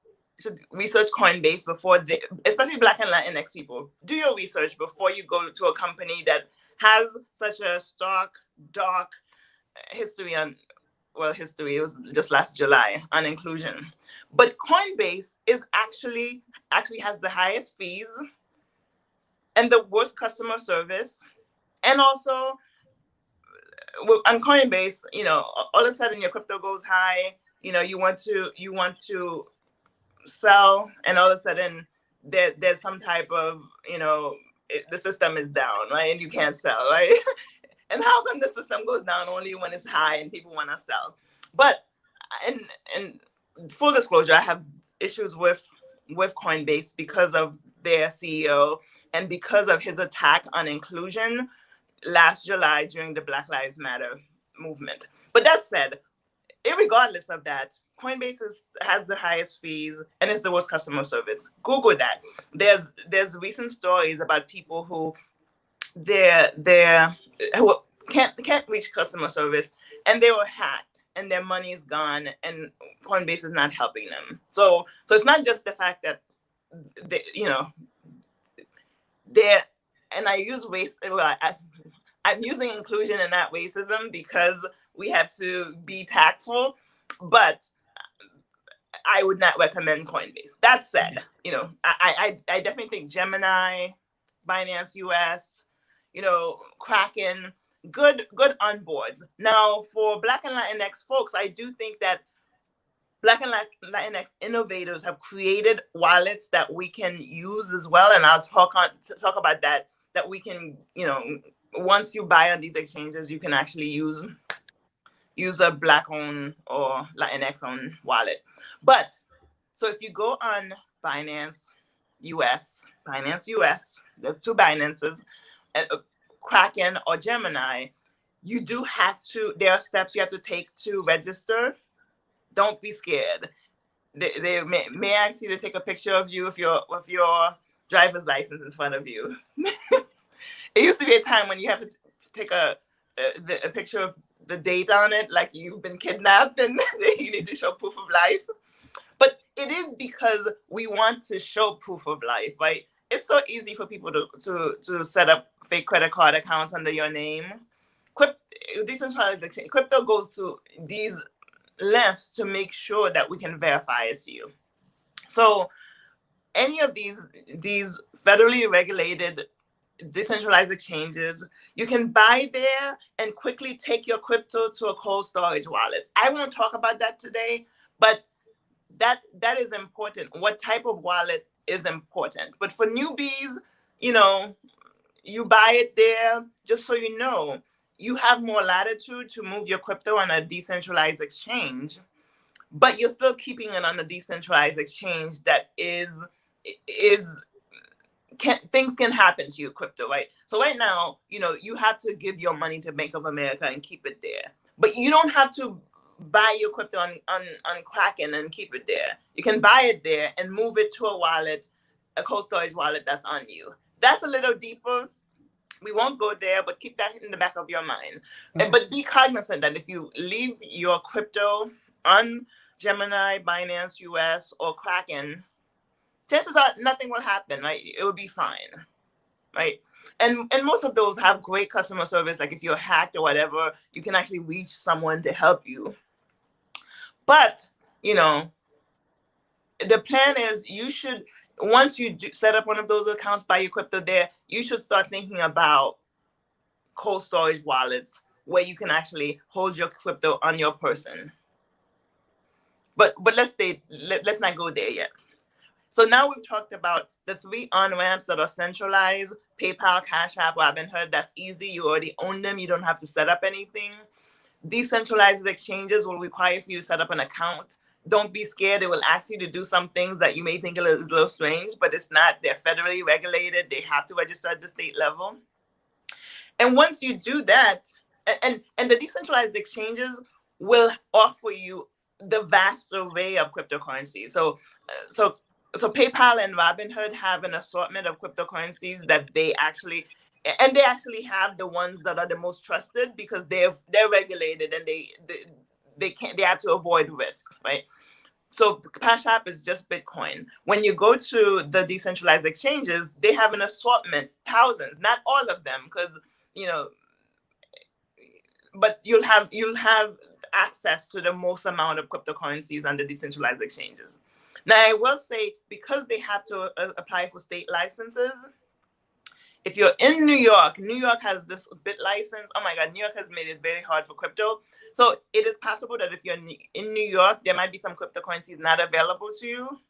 research Coinbase before especially Black and Latinx people. Do your research before you go to a company that has such a stark, dark history it was just last July on inclusion. But Coinbase is actually has the highest fees and the worst customer service. And also on Coinbase, all of a sudden your crypto goes high, you want to sell, and all of a sudden there's some type of, the system is down, right? And you can't sell, right? And how come the system goes down only when it's high and people want to sell? But, and full disclosure, I have issues with Coinbase because of their CEO and because of his attack on inclusion last July during the Black Lives Matter movement. But that said, irregardless of that, Coinbase has the highest fees and it's the worst customer service. Google that. There's recent stories about people who who can't reach customer service, and they were hacked and their money is gone, and Coinbase is not helping them. So it's not just the fact that there, and I use race. Well, I'm using inclusion and not racism because we have to be tactful, but I would not recommend Coinbase. That said, you know, I definitely think Gemini, Binance US, you know, Kraken, good onboards. Now, for Black and Latinx folks, I do think that Black and Latinx innovators have created wallets that we can use as well, and I'll talk about that. That we can, you know, once you buy on these exchanges, you can actually use a Black-owned or Latinx-owned wallet. But so if you go on Binance US, there's two Binances, Kraken or Gemini, you do have to, there are steps you have to take to register. Don't be scared. They may ask you to take a picture of you with your driver's license in front of you. It used to be a time when you have to take a picture of the date on it, like you've been kidnapped and you need to show proof of life. But it is because we want to show proof of life, right? It's so easy for people to set up fake credit card accounts under your name. Decentralized exchange, crypto goes to these lengths to make sure that we can verify it's you. So any of these federally regulated decentralized exchanges, you can buy there and quickly take your crypto to a cold storage wallet. I won't talk about that today, but that is important. What type of wallet is important. But for newbies, you know, you buy it there, just so you know, you have more latitude to move your crypto on a decentralized exchange, but you're still keeping it on a decentralized exchange that things can happen to your crypto, right? So right now, you know, you have to give your money to Bank of America and keep it there, but you don't have to buy your crypto on Kraken and keep it there. You can buy it there and move it to a wallet, a cold storage wallet that's on you. That's a little deeper. We won't go there, but keep that in the back of your mind. But be cognizant that if you leave your crypto on Gemini, Binance US, or Kraken, chances are nothing will happen, right? It will be fine, right? And most of those have great customer service. Like if you're hacked or whatever, you can actually reach someone to help you. But, you know, the plan is you should, once you set up one of those accounts, buy your crypto there, you should start thinking about cold storage wallets where you can actually hold your crypto on your person. But let's not go there yet. So now we've talked about the 3 on-ramps that are centralized: PayPal, Cash App, Robinhood. That's easy. You already own them. You don't have to set up anything. Decentralized exchanges will require for you to set up an account. Don't be scared. It will ask you to do some things that you may think is a little strange, but it's not. They're federally regulated. They have to register at the state level. And once you do that, and the decentralized exchanges will offer you the vast array of cryptocurrencies. So PayPal and Robinhood have an assortment of cryptocurrencies that they actually have the ones that are the most trusted because they're regulated and they have to avoid risk, right? So Cash App is just Bitcoin. When you go to the decentralized exchanges, they have an assortment, thousands, not all of them, because, you know, but you'll have access to the most amount of cryptocurrencies on the decentralized exchanges. Now, I will say, because they have to apply for state licenses, if you're in New York has this bit license. Oh my God, New York has made it very hard for crypto. So it is possible that if you're in New York, there might be some cryptocurrencies not available to you.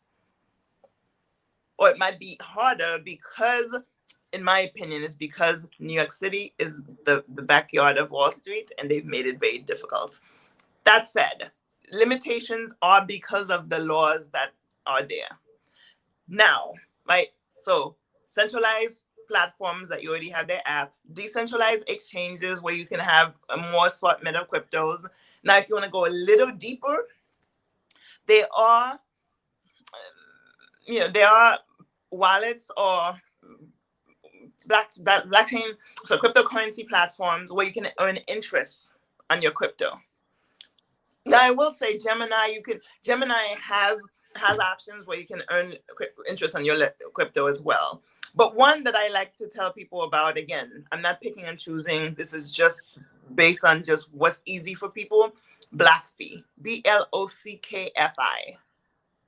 Or it might be harder because, in my opinion, it's because New York City is the backyard of Wall Street and they've made it very difficult. That said, limitations are because of the laws that are there. Now, right? So centralized platforms that you already have their app, decentralized exchanges where you can have a more assortment of cryptos. Now, if you want to go a little deeper, there are wallets or blockchain, so cryptocurrency platforms where you can earn interest on your crypto. Now, I will say Gemini has options where you can earn interest on your crypto as well. But one that I like to tell people about, again, I'm not picking and choosing. This is just based on just what's easy for people. BlockFi, BLOCKFI.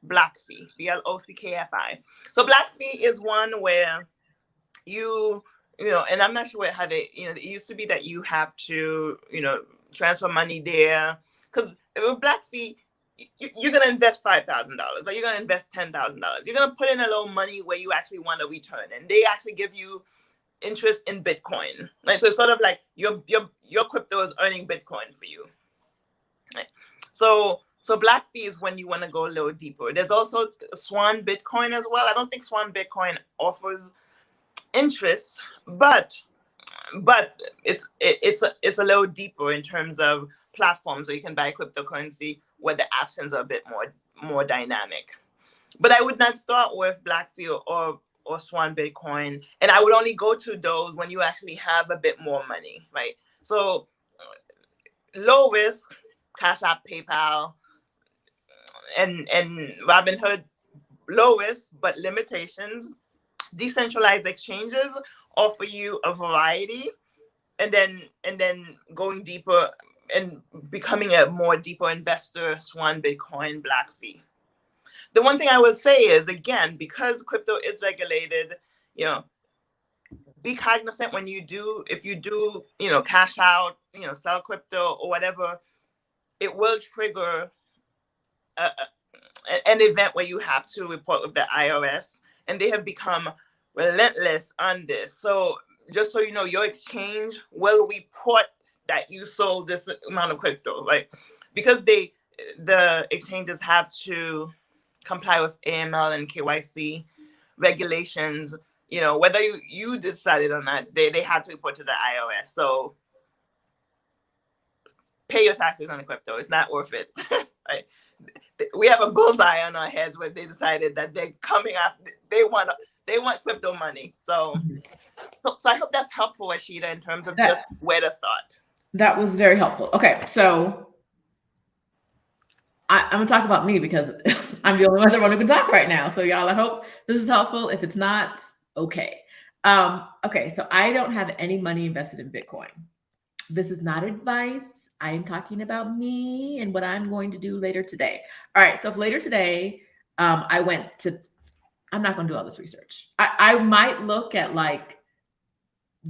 BlockFi, BLOCKFI. So BlockFi is one where you know, and I'm not sure how they, you know, it used to be that you have to, you know, transfer money there. Because with BlockFi, you're going to invest $5,000, but you're going to invest $10,000. You're going to put in a little money where you actually want a return. And they actually give you interest in Bitcoin. Right? So it's sort of like your crypto is earning Bitcoin for you. Right? So BlockFi is when you want to go a little deeper. There's also Swan Bitcoin as well. I don't think Swan Bitcoin offers interest, but it's a little deeper in terms of platforms where you can buy cryptocurrency where the options are a bit more dynamic. But I would not start with BlockFi or Swan Bitcoin, and I would only go to those when you actually have a bit more money, right? So low risk, Cash App, PayPal, and Robinhood, low risk but limitations. Decentralized exchanges offer you a variety, and then going deeper and becoming a more deeper investor, Swan Bitcoin, BlockFi. The one thing I would say is, again, because crypto is regulated, you know, be cognizant when you do, if you do, you know, cash out, you know, sell crypto or whatever, it will trigger an event where you have to report with the IRS, and they have become relentless on this. So just so you know, your exchange will report that you sold this amount of crypto, right? Because the exchanges have to comply with AML and KYC regulations. You know, whether you decided or not, they have to report to the IRS. So pay your taxes on the crypto. It's not worth it. Right? We have a bullseye on our heads where they decided that they're coming after. They want crypto money. So I hope that's helpful, Rashida, in terms of just where to start. That was very helpful. Okay, so I'm gonna talk about me because I'm the only one who can talk right now. So y'all, I hope this is helpful. If it's not, okay. Okay, so I don't have any money invested in Bitcoin. This is not advice. I am talking about me and what I'm going to do later today. All right, so if later today, I'm not going to do all this research. I might look at like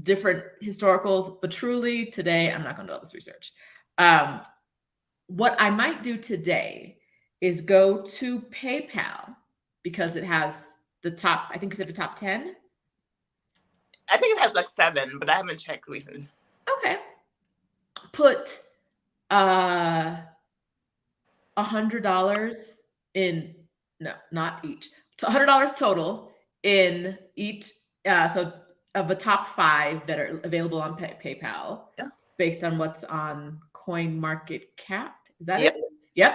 different historicals, but truly today, I'm not going to do all this research. What I might do today is go to PayPal because it has the top, I think you said the top 10. I think it has like 7, but I haven't checked recently. Okay. Put $100 in, no, not each. $100 total in each. So of the top 5 that are available on PayPal, based on what's on CoinMarketCap. Is that it? Yep.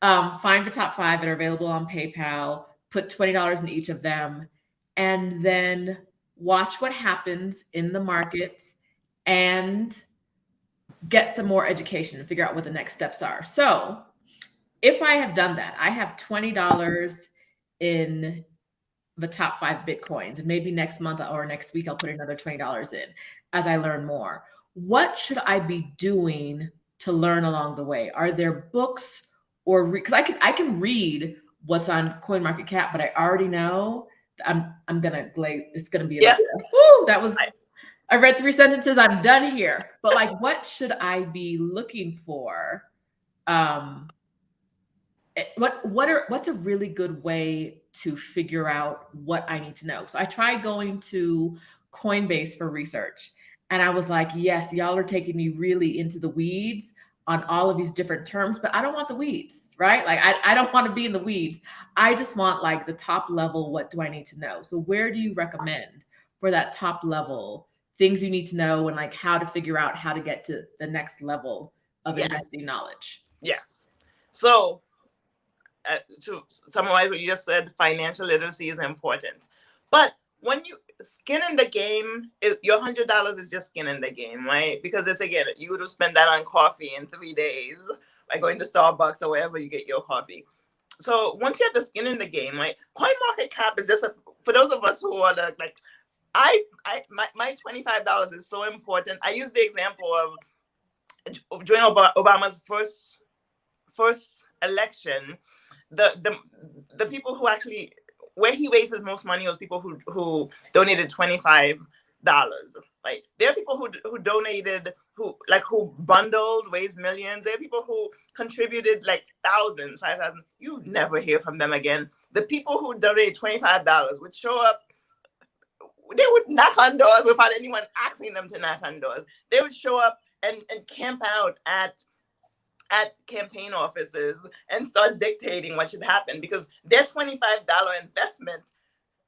Find the top 5 that are available on PayPal. Put $20 in each of them, and then watch what happens in the markets and get some more education and figure out what the next steps are. So if I have done that, I have $20 in the top 5 Bitcoins, and maybe next month or next week, I'll put another $20 in as I learn more. What should I be doing to learn along the way? Are there books or, because I can read what's on CoinMarketCap, but I already know I'm gonna glaze. It's gonna be like, whoo, that was, I read 3 sentences, I'm done here. But like, what should I be looking for? What's a really good way to figure out what I need to know? So I tried going to Coinbase for research, and I was like, yes, y'all are taking me really into the weeds on all of these different terms, but I don't want the weeds, right? Like I don't want to be in the weeds. I just want like the top level, what do I need to know? So where do you recommend for that top level things you need to know, and like how to figure out how to get to the next level of investing knowledge? Yes. So to summarize what you just said, financial literacy is important. But when you skin in the game, your $100 is just skin in the game, right? Because it's, again, you would have spent that on coffee in 3 days by going to Starbucks or wherever you get your coffee. So once you have the skin in the game, right? CoinMarketCap is just for those of us who are like, my $25 is so important. I use the example of during Obama's first election, the people who actually, where he raised his most money was people who donated $25. Like, there are people who donated, who bundled, raised millions. There are people who contributed like thousands, 5,000. You never hear from them again. The people who donated $25 would show up. They would knock on doors without anyone asking them to knock on doors. They would show up and camp out at campaign offices and start dictating what should happen, because their $25 investment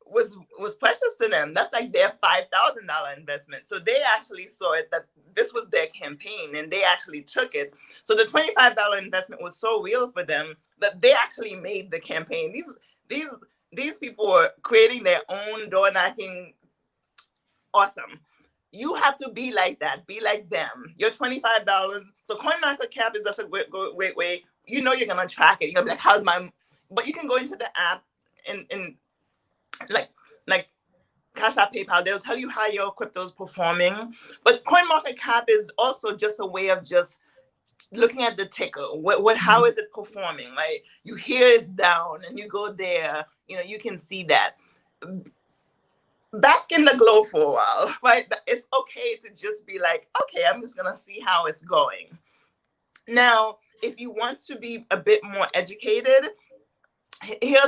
was precious to them. That's like their $5,000 investment. So they actually saw it that this was their campaign, and they actually took it. So the $25 investment was so real for them that they actually made the campaign. These people were creating their own door knocking. Awesome. You have to be like that. Be like them. Your $25. So CoinMarketCap is just a great way. You know you're gonna track it. You're gonna be like, how's my? But you can go into the app and like Cash App, PayPal. They'll tell you how your crypto is performing. But CoinMarketCap is also just a way of just looking at the ticker. How is it performing? Right? You hear it's down, and you go there. You know, you can see that. Bask in the glow for a while, right? It's okay to just be like, okay, I'm just gonna see how it's going. Now, if you want to be a bit more educated, here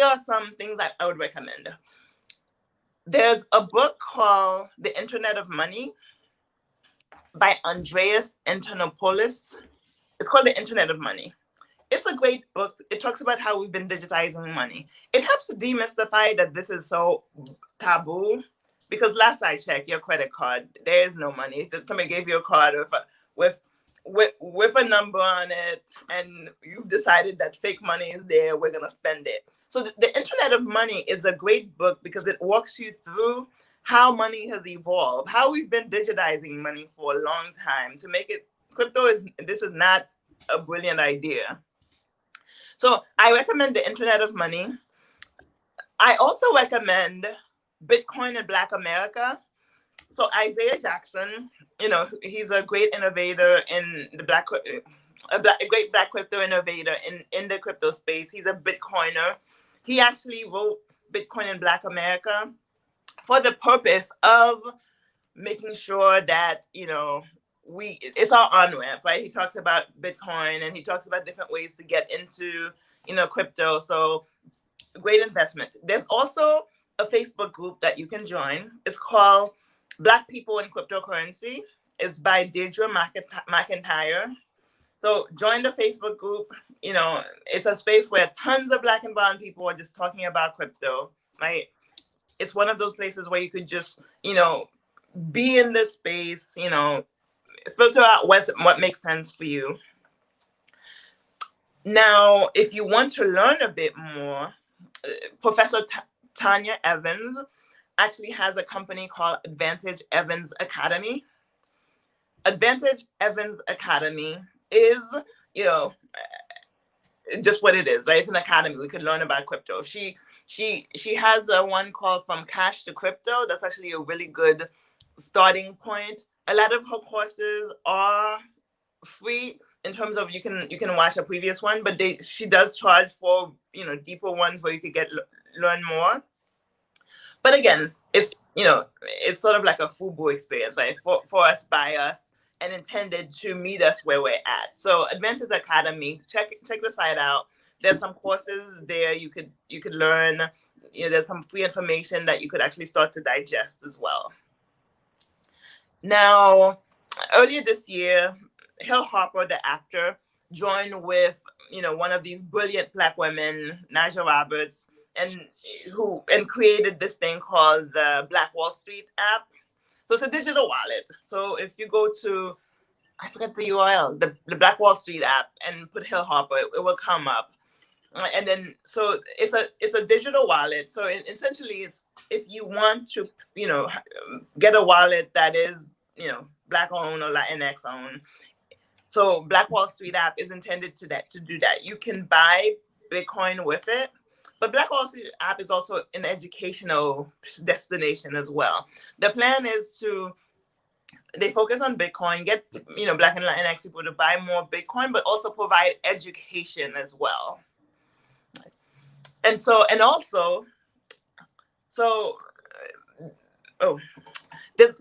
are some things that I would recommend. There's a book called The Internet of Money by Andreas Antonopoulos. It's called The Internet of Money. It's a great book. It talks about how we've been digitizing money. It helps to demystify that this is so taboo, because last I checked, your credit card, there is no money. It's just somebody gave you a card with a number on it, and you've decided that fake money is there. We're gonna spend it. So the Internet of Money is a great book because it walks you through how money has evolved, how we've been digitizing money for a long time to make it. This is not a brilliant idea. So I recommend The Internet of Money. I also recommend Bitcoin and Black America. So Isaiah Jackson, you know, he's a great innovator in the a great Black crypto innovator in the crypto space. He's a Bitcoiner. He actually wrote Bitcoin and Black America for the purpose of making sure that, you know, it's our on-ramp, right? He talks about Bitcoin, and he talks about different ways to get into, you know, crypto. So great investment. There's also a Facebook group that you can join. It's called Black People in Cryptocurrency. It's by Deirdre McIntyre. So join the Facebook group. You know, it's a space where tons of Black and brown people are just talking about crypto, right? It's one of those places where you could just, you know, be in this space, you know, filter out what makes sense for you. Now, if you want to learn a bit more, Professor Tanya Evans actually has a company called Advantage Evans Academy. Advantage Evans Academy is, you know, just what it is, right? It's an academy. We could learn about crypto. She has a one called From Cash to Crypto. That's actually a really good starting point. A lot of her courses are free in terms of you can watch a previous one, but she does charge for, you know, deeper ones where you could learn more. But again, it's, you know, it's sort of like a FUBU experience, right? For us, by us, and intended to meet us where we're at. So Advantage Academy, check the site out. There's some courses there you could learn. You know, there's some free information that you could actually start to digest as well. Now, earlier this year, Hill Harper, the actor, joined with, you know, one of these brilliant Black women, Naja Roberts, and created this thing called the Black Wall Street app. So it's a digital wallet. So if you go to, I forget the URL, the Black Wall Street app, and put Hill Harper, it will come up. And then, so it's a digital wallet. So essentially, it's, if you want to, you know, get a wallet that is, you know, Black owned or Latinx owned. So Black Wall Street app is intended to do that. You can buy Bitcoin with it, But Black Wall Street app is also an educational destination as well. The plan is they focus on Bitcoin, get Black and Latinx people to buy more Bitcoin, but also provide education as well. And also, this.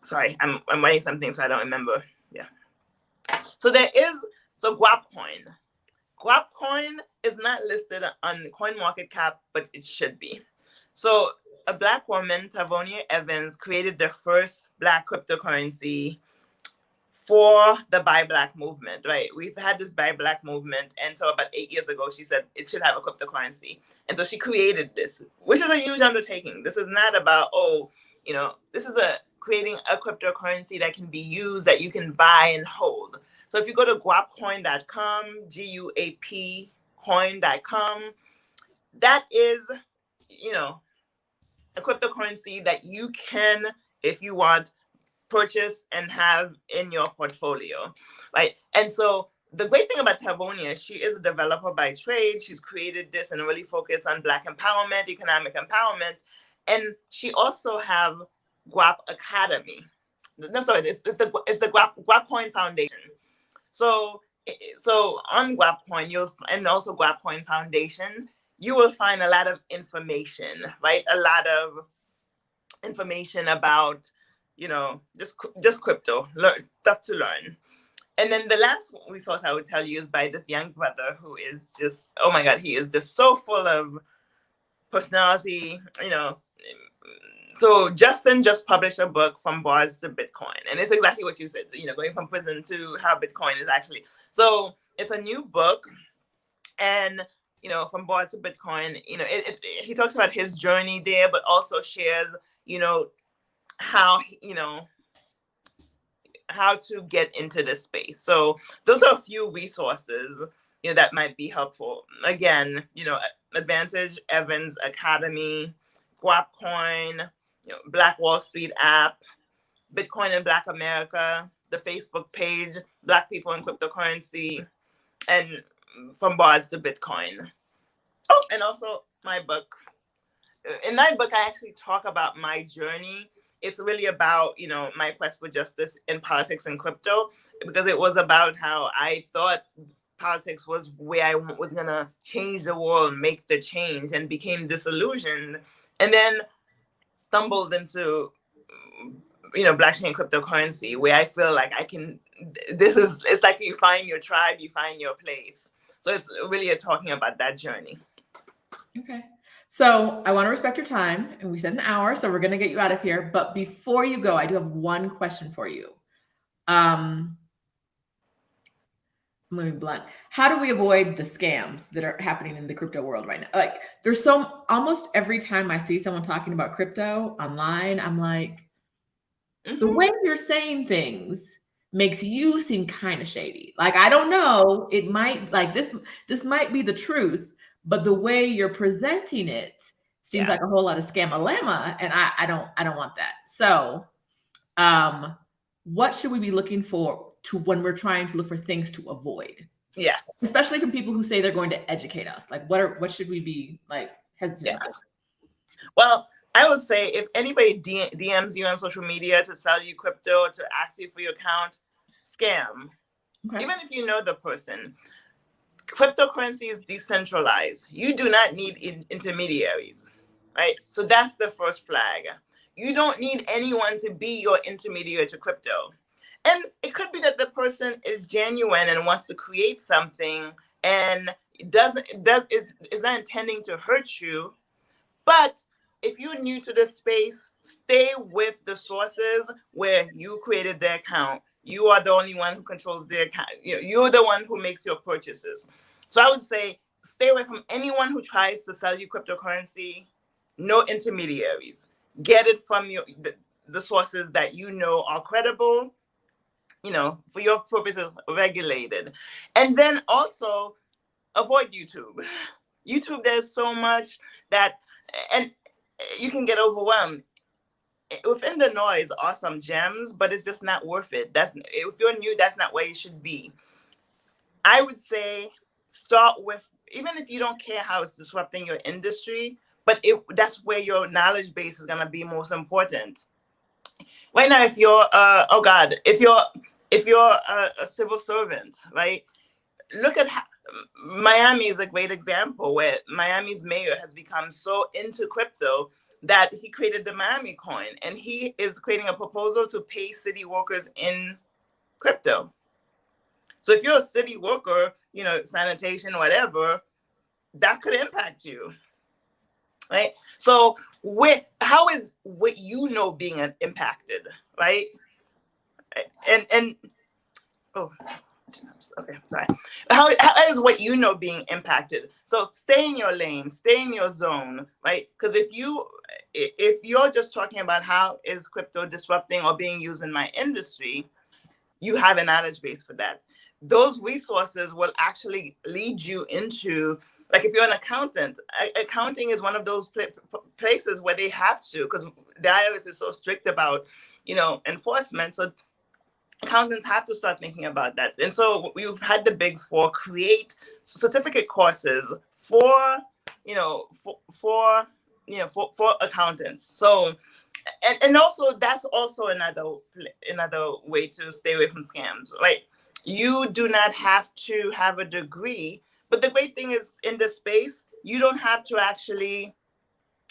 Sorry, I'm writing something so I don't remember. Yeah. So Guapcoin. Guapcoin is not listed on CoinMarketCap, but it should be. So a Black woman, Tavonia Evans, created the first Black cryptocurrency for the Buy Black movement, right? We've had this Buy Black movement. And so about 8 years ago, she said it should have a cryptocurrency. And so she created this, which is a huge undertaking. This is not about, this is creating a cryptocurrency that can be used, that you can buy and hold. So if you go to guapcoin.com, GUAP coin.com, that is, a cryptocurrency that you can, if you want, purchase and have in your portfolio, right? And so the great thing about Tavonia, she is a developer by trade. She's created this and really focused on Black empowerment, economic empowerment. And she also have Guap Academy. No, sorry, it's the Guapcoin Foundation. So on Guapcoin, and also Guapcoin Foundation, you will find a lot of information, right? A lot of information about, just crypto, stuff to learn. And then the last resource I would tell you is by this young brother who is just, oh my God, he is just so full of personality, So Justin just published a book, From Bars to Bitcoin. And it's exactly what you said, going from prison to how Bitcoin is actually. So it's a new book. And, From Bars to Bitcoin, he talks about his journey there, but also shares, how to get into this space. So those are a few resources, that might be helpful. Again, Advantage Evans Academy, Guapcoin, Black Wall Street app, Bitcoin in Black America, the Facebook page, Black People in Cryptocurrency, and From Bars to Bitcoin. Oh, and also my book. In my book, I actually talk about my journey. It's really about, my quest for justice in politics and crypto, because it was about how I thought politics was where I was going to change the world, make the change, and became disillusioned. And then stumbled into, blockchain cryptocurrency, where I feel like it's like you find your tribe, you find your place. So it's really talking about that journey. Okay. So I want to respect your time, and we said an hour, so we're going to get you out of here. But before you go, I do have one question for you. I'm going to be blunt. How do we avoid the scams that are happening in the crypto world right now? Like, there's almost every time I see someone talking about crypto online, I'm like, the way you're saying things makes you seem kind of shady. Like, I don't know, it might, like, this might be the truth, but the way you're presenting it seems like a whole lot of scam-a-lama, and I don't want that. So, what should we be looking for when we're trying to look for things to avoid? Yes. Especially from people who say they're going to educate us. Like, what should we be hesitant about? Well, I would say if anybody DMs you on social media to sell you crypto, to ask you for your account, scam. Okay. Even if you know the person. Cryptocurrency is decentralized. You do not need intermediaries, right? So that's the first flag. You don't need anyone to be your intermediary to crypto. And it could be that the person is genuine and wants to create something and is not intending to hurt you. But if you're new to this space, stay with the sources where you created the account. You are the only one who controls the account. You're the one who makes your purchases. So I would say stay away from anyone who tries to sell you cryptocurrency. No intermediaries. Get it from the sources that you know are credible, for your purposes, regulated. And then also avoid YouTube. YouTube, there's so much and you can get overwhelmed. Within the noise are some gems, but it's just not worth it. If you're new, that's not where you should be. I would say start with, even if you don't care how it's disrupting your industry, but that's where your knowledge base is gonna be most important. Right now, if you're if you're a civil servant, right? Look at Miami is a great example where Miami's mayor has become so into crypto that he created the Miami coin, and he is creating a proposal to pay city workers in crypto. So if you're a city worker, you know, sanitation, whatever, that could impact you, right? So how is what you know being impacted, right? And oh, okay, sorry. How is what you know being impacted? So stay in your lane, stay in your zone, right? Because if you're just talking about how is crypto disrupting or being used in my industry, you have a knowledge base for that. Those resources will actually lead you into, like if you're an accountant, accounting is one of those places where they have to, because the IRS is so strict about, you know, enforcement. So accountants have to start thinking about that. And so we've had the Big Four create certificate courses for, you know, for accountants. So, and also that's also another way to stay away from scams, right? You do not have to have a degree, but the great thing is in this space, you don't have to actually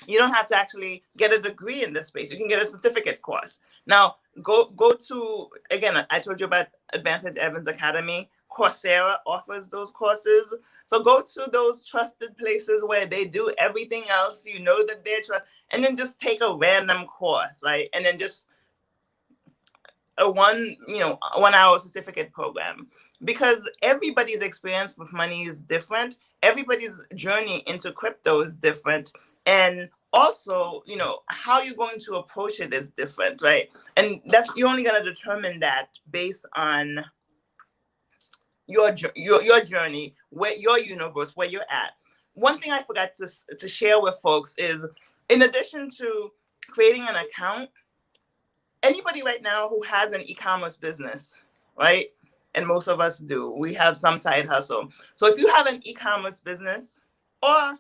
get a degree in this space. You can get a certificate course. Now, go to, again, I told you about Advantage Evans Academy. Coursera offers those courses. So go to those trusted places where they do everything else. You know that they're and then just take a random course, right? And then just a 1 hour certificate program, because everybody's experience with money is different. Everybody's journey into crypto is different. And also, you know, how you're going to approach it is different, right? And you're only going to determine that based on your journey, where your universe, where you're at. One thing I forgot to share with folks is, in addition to creating an account, anybody right now who has an e-commerce business, right? And most of us do. We have some side hustle. So if you have an e-commerce business, or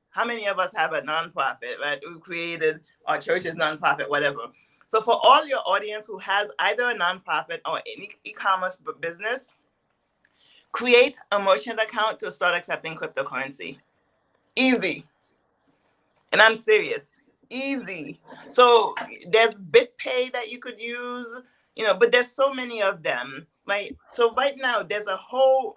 how many of us have a nonprofit, right? We created our church's nonprofit, whatever. So for all your audience who has either a nonprofit or an e-commerce business, create a merchant account to start accepting cryptocurrency. Easy. And I'm serious. Easy. So there's BitPay that you could use, you know, but there's so many of them, right? So right now there's a whole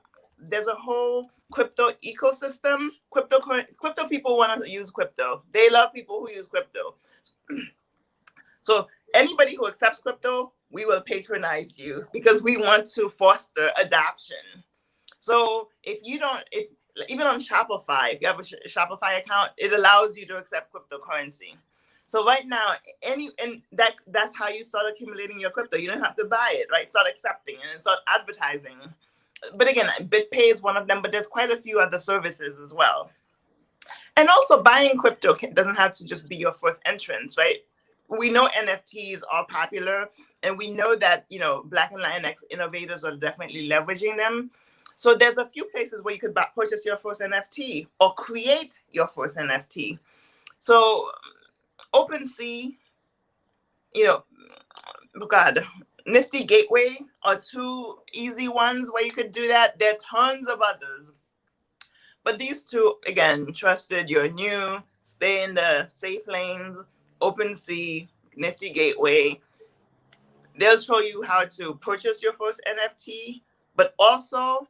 crypto ecosystem. Crypto people want to use crypto. They love people who use crypto. So anybody who accepts crypto, we will patronize you because we want to foster adoption. So if even on Shopify, if you have a Shopify account, it allows you to accept cryptocurrency. So right now, that's how you start accumulating your crypto. You don't have to buy it, right? Start accepting and start advertising. But again, BitPay is one of them, but there's quite a few other services as well. And also buying crypto doesn't have to just be your first entrance, right? We know NFTs are popular, and we know that, you know, Black and Latinx innovators are definitely leveraging them. So there's a few places where you could purchase your first NFT or create your first NFT. So OpenSea, you know, God, Nifty Gateway are two easy ones where you could do that. There are tons of others. But these two, again, trusted, you're new, stay in the safe lanes, OpenSea, Nifty Gateway. They'll show you how to purchase your first NFT, but also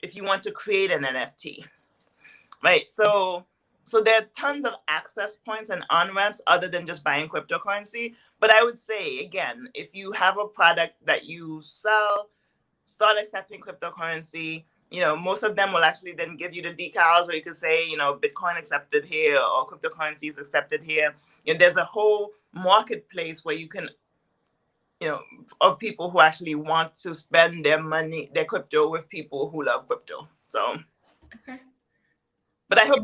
if you want to create an NFT, right? So there are tons of access points and on-ramps other than just buying cryptocurrency. But I would say, again, if you have a product that you sell, start accepting cryptocurrency. You know, most of them will actually then give you the decals where you could say, you know, Bitcoin accepted here or cryptocurrency is accepted here. You know, there's a whole marketplace where you can, you know, of people who actually want to spend their money, their crypto with people who love crypto. So, okay. But I hope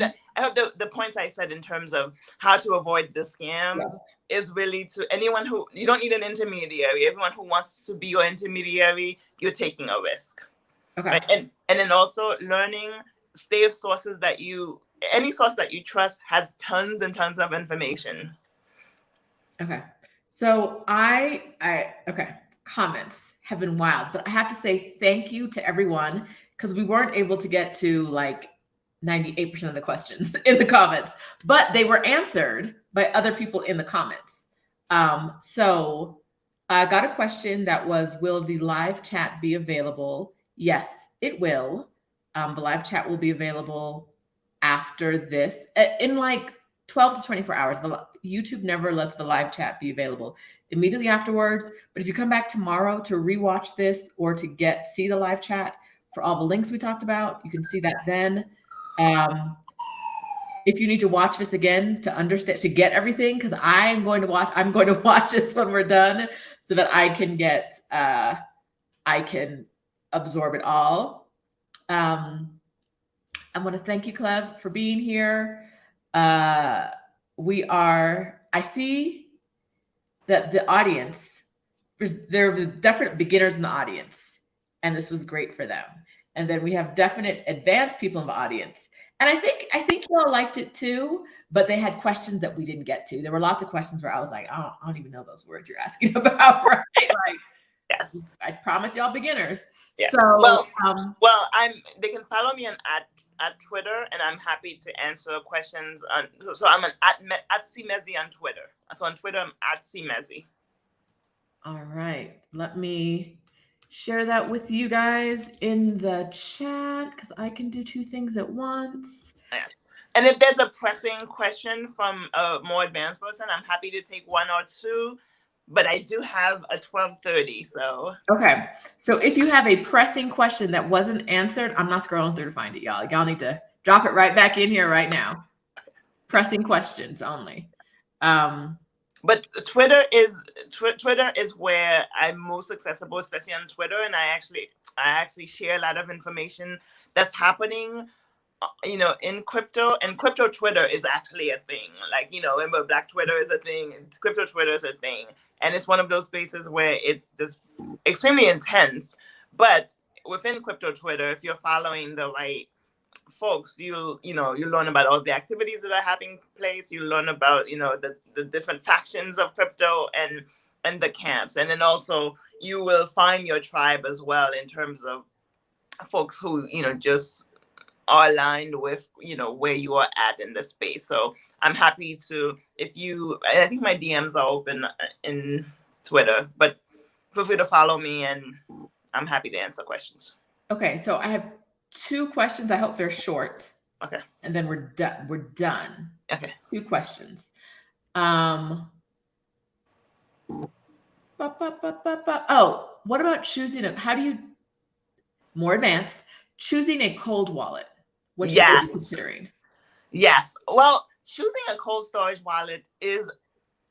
the points I said in terms of how to avoid the scams is really to anyone who, you don't need an intermediary. Everyone who wants to be your intermediary, you're taking a risk. Okay. Right? And then also learning safe sources that any source that you trust has tons and tons of information. Okay. So okay, comments have been wild, but I have to say thank you to everyone because we weren't able to get to like 98% of the questions in the comments, but they were answered by other people in the comments. So I got a question that was, will the live chat be available? Yes, it will. The live chat will be available after this in like 12 to 24 hours. YouTube never lets the live chat be available immediately afterwards. But if you come back tomorrow to rewatch this or to see the live chat for all the links we talked about, you can see that then. If you need to watch this again to understand, to get everything, because I'm going to watch this when we're done so that I can absorb it all. I want to thank you, Cleve, for being here. I see that the audience, there are definite beginners in the audience, and this was great for them. And then we have definite advanced people in the audience. And I think y'all liked it too, but they had questions that we didn't get to. There were lots of questions where I was like, I don't even know those words you're asking about, right? Like, yes, I promise y'all beginners. Yeah. So, they can follow me at Twitter, and I'm happy to answer questions on. So I'm at CMezi on Twitter. So on Twitter, I'm at CMezi. All right, let me share that with you guys in the chat because I can do two things at once. Yes. And if there's a pressing question from a more advanced person, I'm happy to take one or two. But I do have a 12:30, so. Okay. So if you have a pressing question that wasn't answered, I'm not scrolling through to find it, y'all. Y'all need to drop it right back in here right now. Pressing questions only. But Twitter is where I'm most accessible, especially on Twitter, and I actually share a lot of information that's happening, in crypto. And crypto Twitter is actually a thing. Like, remember, Black Twitter is a thing, and crypto Twitter is a thing, and it's one of those spaces where it's just extremely intense. But within crypto Twitter, if you're following the right folks, you learn about all the activities that are happening place. You learn about the different factions of crypto and the camps, and then also you will find your tribe as well in terms of folks who just are aligned with where you are at in the space. So I'm happy to, I think my DMs are open in Twitter, but feel free to follow me, and I'm happy to answer questions. Okay, so I have two questions. I hope they're short. Okay. And then we're done. Okay. Two questions. What about more advanced, choosing a cold wallet? What should you be considering? Yes. Well, choosing a cold storage wallet is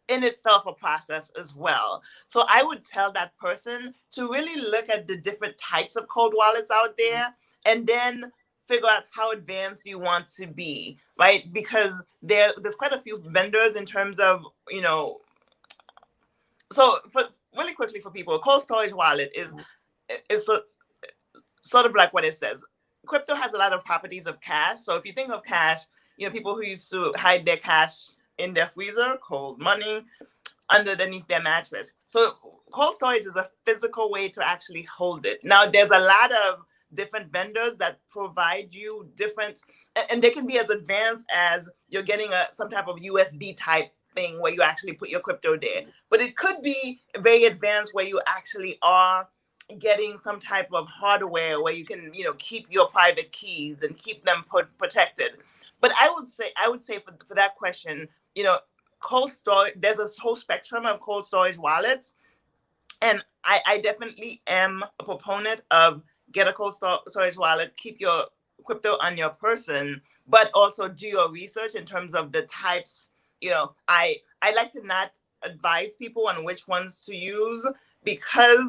in itself a process as well. So I would tell that person to really look at the different types of cold wallets out there, and then figure out how advanced you want to be, right? Because there's quite a few vendors in terms of, so for really quickly for people, a cold storage wallet is sort of like what it says. Crypto has a lot of properties of cash. So if you think of cash, people who used to hide their cash in their freezer, cold money, underneath their mattress. So cold storage is a physical way to actually hold it. Now, there's a lot of different vendors that provide you different, and they can be as advanced as you're getting some type of USB type thing where you actually put your crypto there. But it could be very advanced where you actually are getting some type of hardware where you can, keep your private keys and keep them protected. But I would say for that question, cold storage, there's a whole spectrum of cold storage wallets. And I definitely am a proponent of get a cold storage wallet, keep your crypto on your person, but also do your research in terms of the types. I like to not advise people on which ones to use, because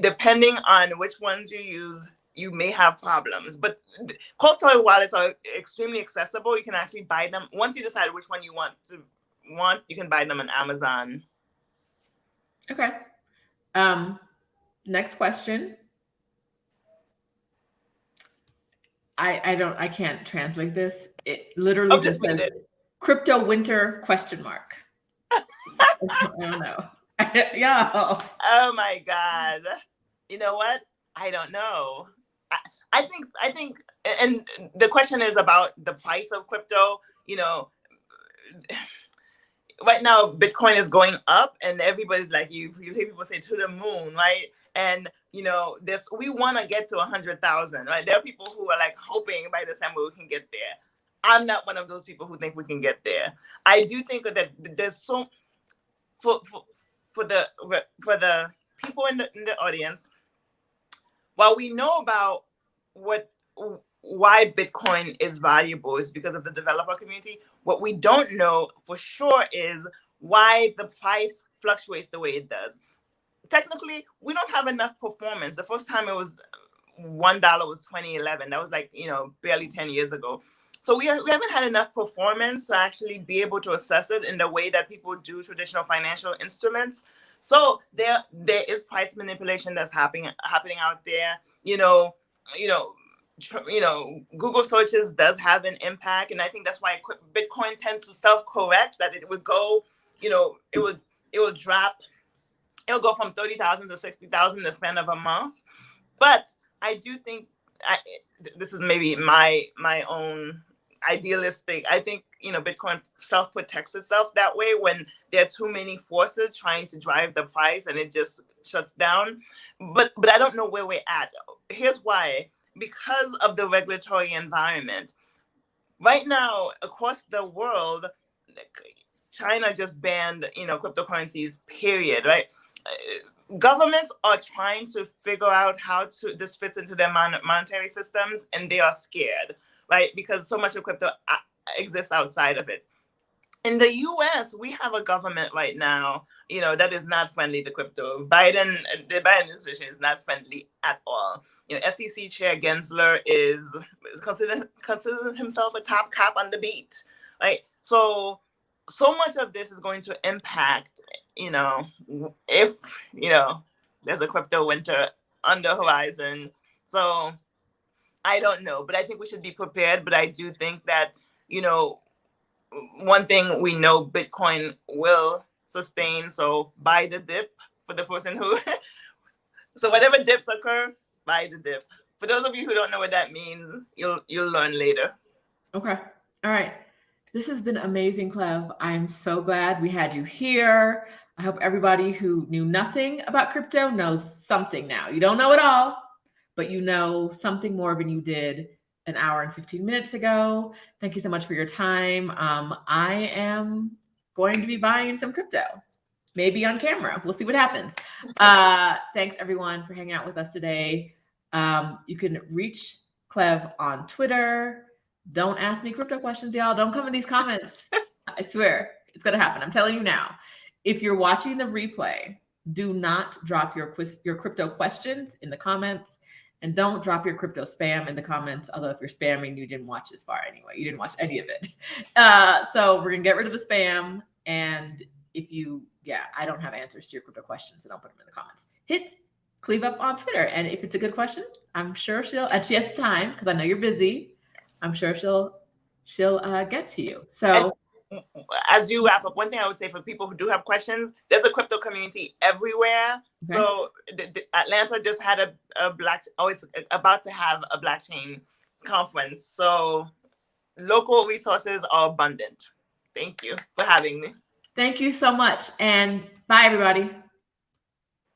depending on which ones you use, you may have problems. But cold storage wallets are extremely accessible. You can actually buy them. Once you decide which one you want, you can buy them on Amazon. Okay. Next question. I can't translate this. It literally Oh, just just read says it. crypto winter question mark. I don't know. Yeah. Oh my God. You know what? I don't know. I think, and the question is about the price of crypto. You know, right now Bitcoin is going up, and everybody's like, you hear people say to the moon, right? And this, we want to get to 100,000, right? There are people who are like hoping by December we can get there. I'm not one of those people who think we can get there. I do think that there's so for the people in the audience, while we know about why Bitcoin is valuable is because of the developer community, what we don't know for sure is why the price fluctuates the way it does. Technically, we don't have enough performance. The first time it was $1 was 2011. That was like, barely 10 years ago. So we haven't had enough performance to actually be able to assess it in the way that people do traditional financial instruments. So there is price manipulation that's happening out there. Google searches does have an impact, and I think that's why Bitcoin tends to self-correct. That it would go, it will drop. It'll go from 30,000 to 60,000 in the span of a month. But I do think this is maybe my own idealistic. I think Bitcoin self-protects itself that way when there are too many forces trying to drive the price, and it just shuts down. But I don't know where we're at. Here's why. Because of the regulatory environment right now across the world, China just banned cryptocurrencies, period, right? Governments are trying to figure out how this fits into their monetary systems, and they are scared, right? Because so much of crypto exists outside of it. In the US, we have a government right now, that is not friendly to crypto. The Biden administration is not friendly at all. SEC Chair Gensler is considers himself a top cop on the beat, right? So much of this is going to impact, if there's a crypto winter on the horizon. So I don't know, but I think we should be prepared. But I do think that one thing we know Bitcoin will sustain. So buy the dip for the person who. So whatever dips occur, buy the dip. For those of you who don't know what that means, you'll learn later. Okay. All right. This has been amazing, Cleve. I'm so glad we had you here. I hope everybody who knew nothing about crypto knows something now. You don't know it all, but you know something more than you did an hour and 15 minutes ago. Thank you so much for your time. I am going to be buying some crypto, maybe on camera. We'll see what happens. Thanks everyone for hanging out with us today. You can reach Cleve on Twitter. Don't ask me crypto questions, y'all. Don't come in these comments. I swear it's going to happen. I'm telling you now. If you're watching the replay, do not drop your crypto questions in the comments, and don't drop your crypto spam in the comments. Although if you're spamming, you didn't watch this far anyway. You didn't watch any of it. So we're going to get rid of the spam. And if I don't have answers to your crypto questions, so don't put them in the comments. Hit Cleve up on Twitter. And if it's a good question, I'm sure and she has time because I know you're busy. I'm sure she'll get to you. So as you wrap up, one thing I would say for people who do have questions, there's a crypto community everywhere. Okay. So Atlanta just had it's about to have a blockchain conference. So local resources are abundant. Thank you for having me. Thank you so much. And bye, everybody.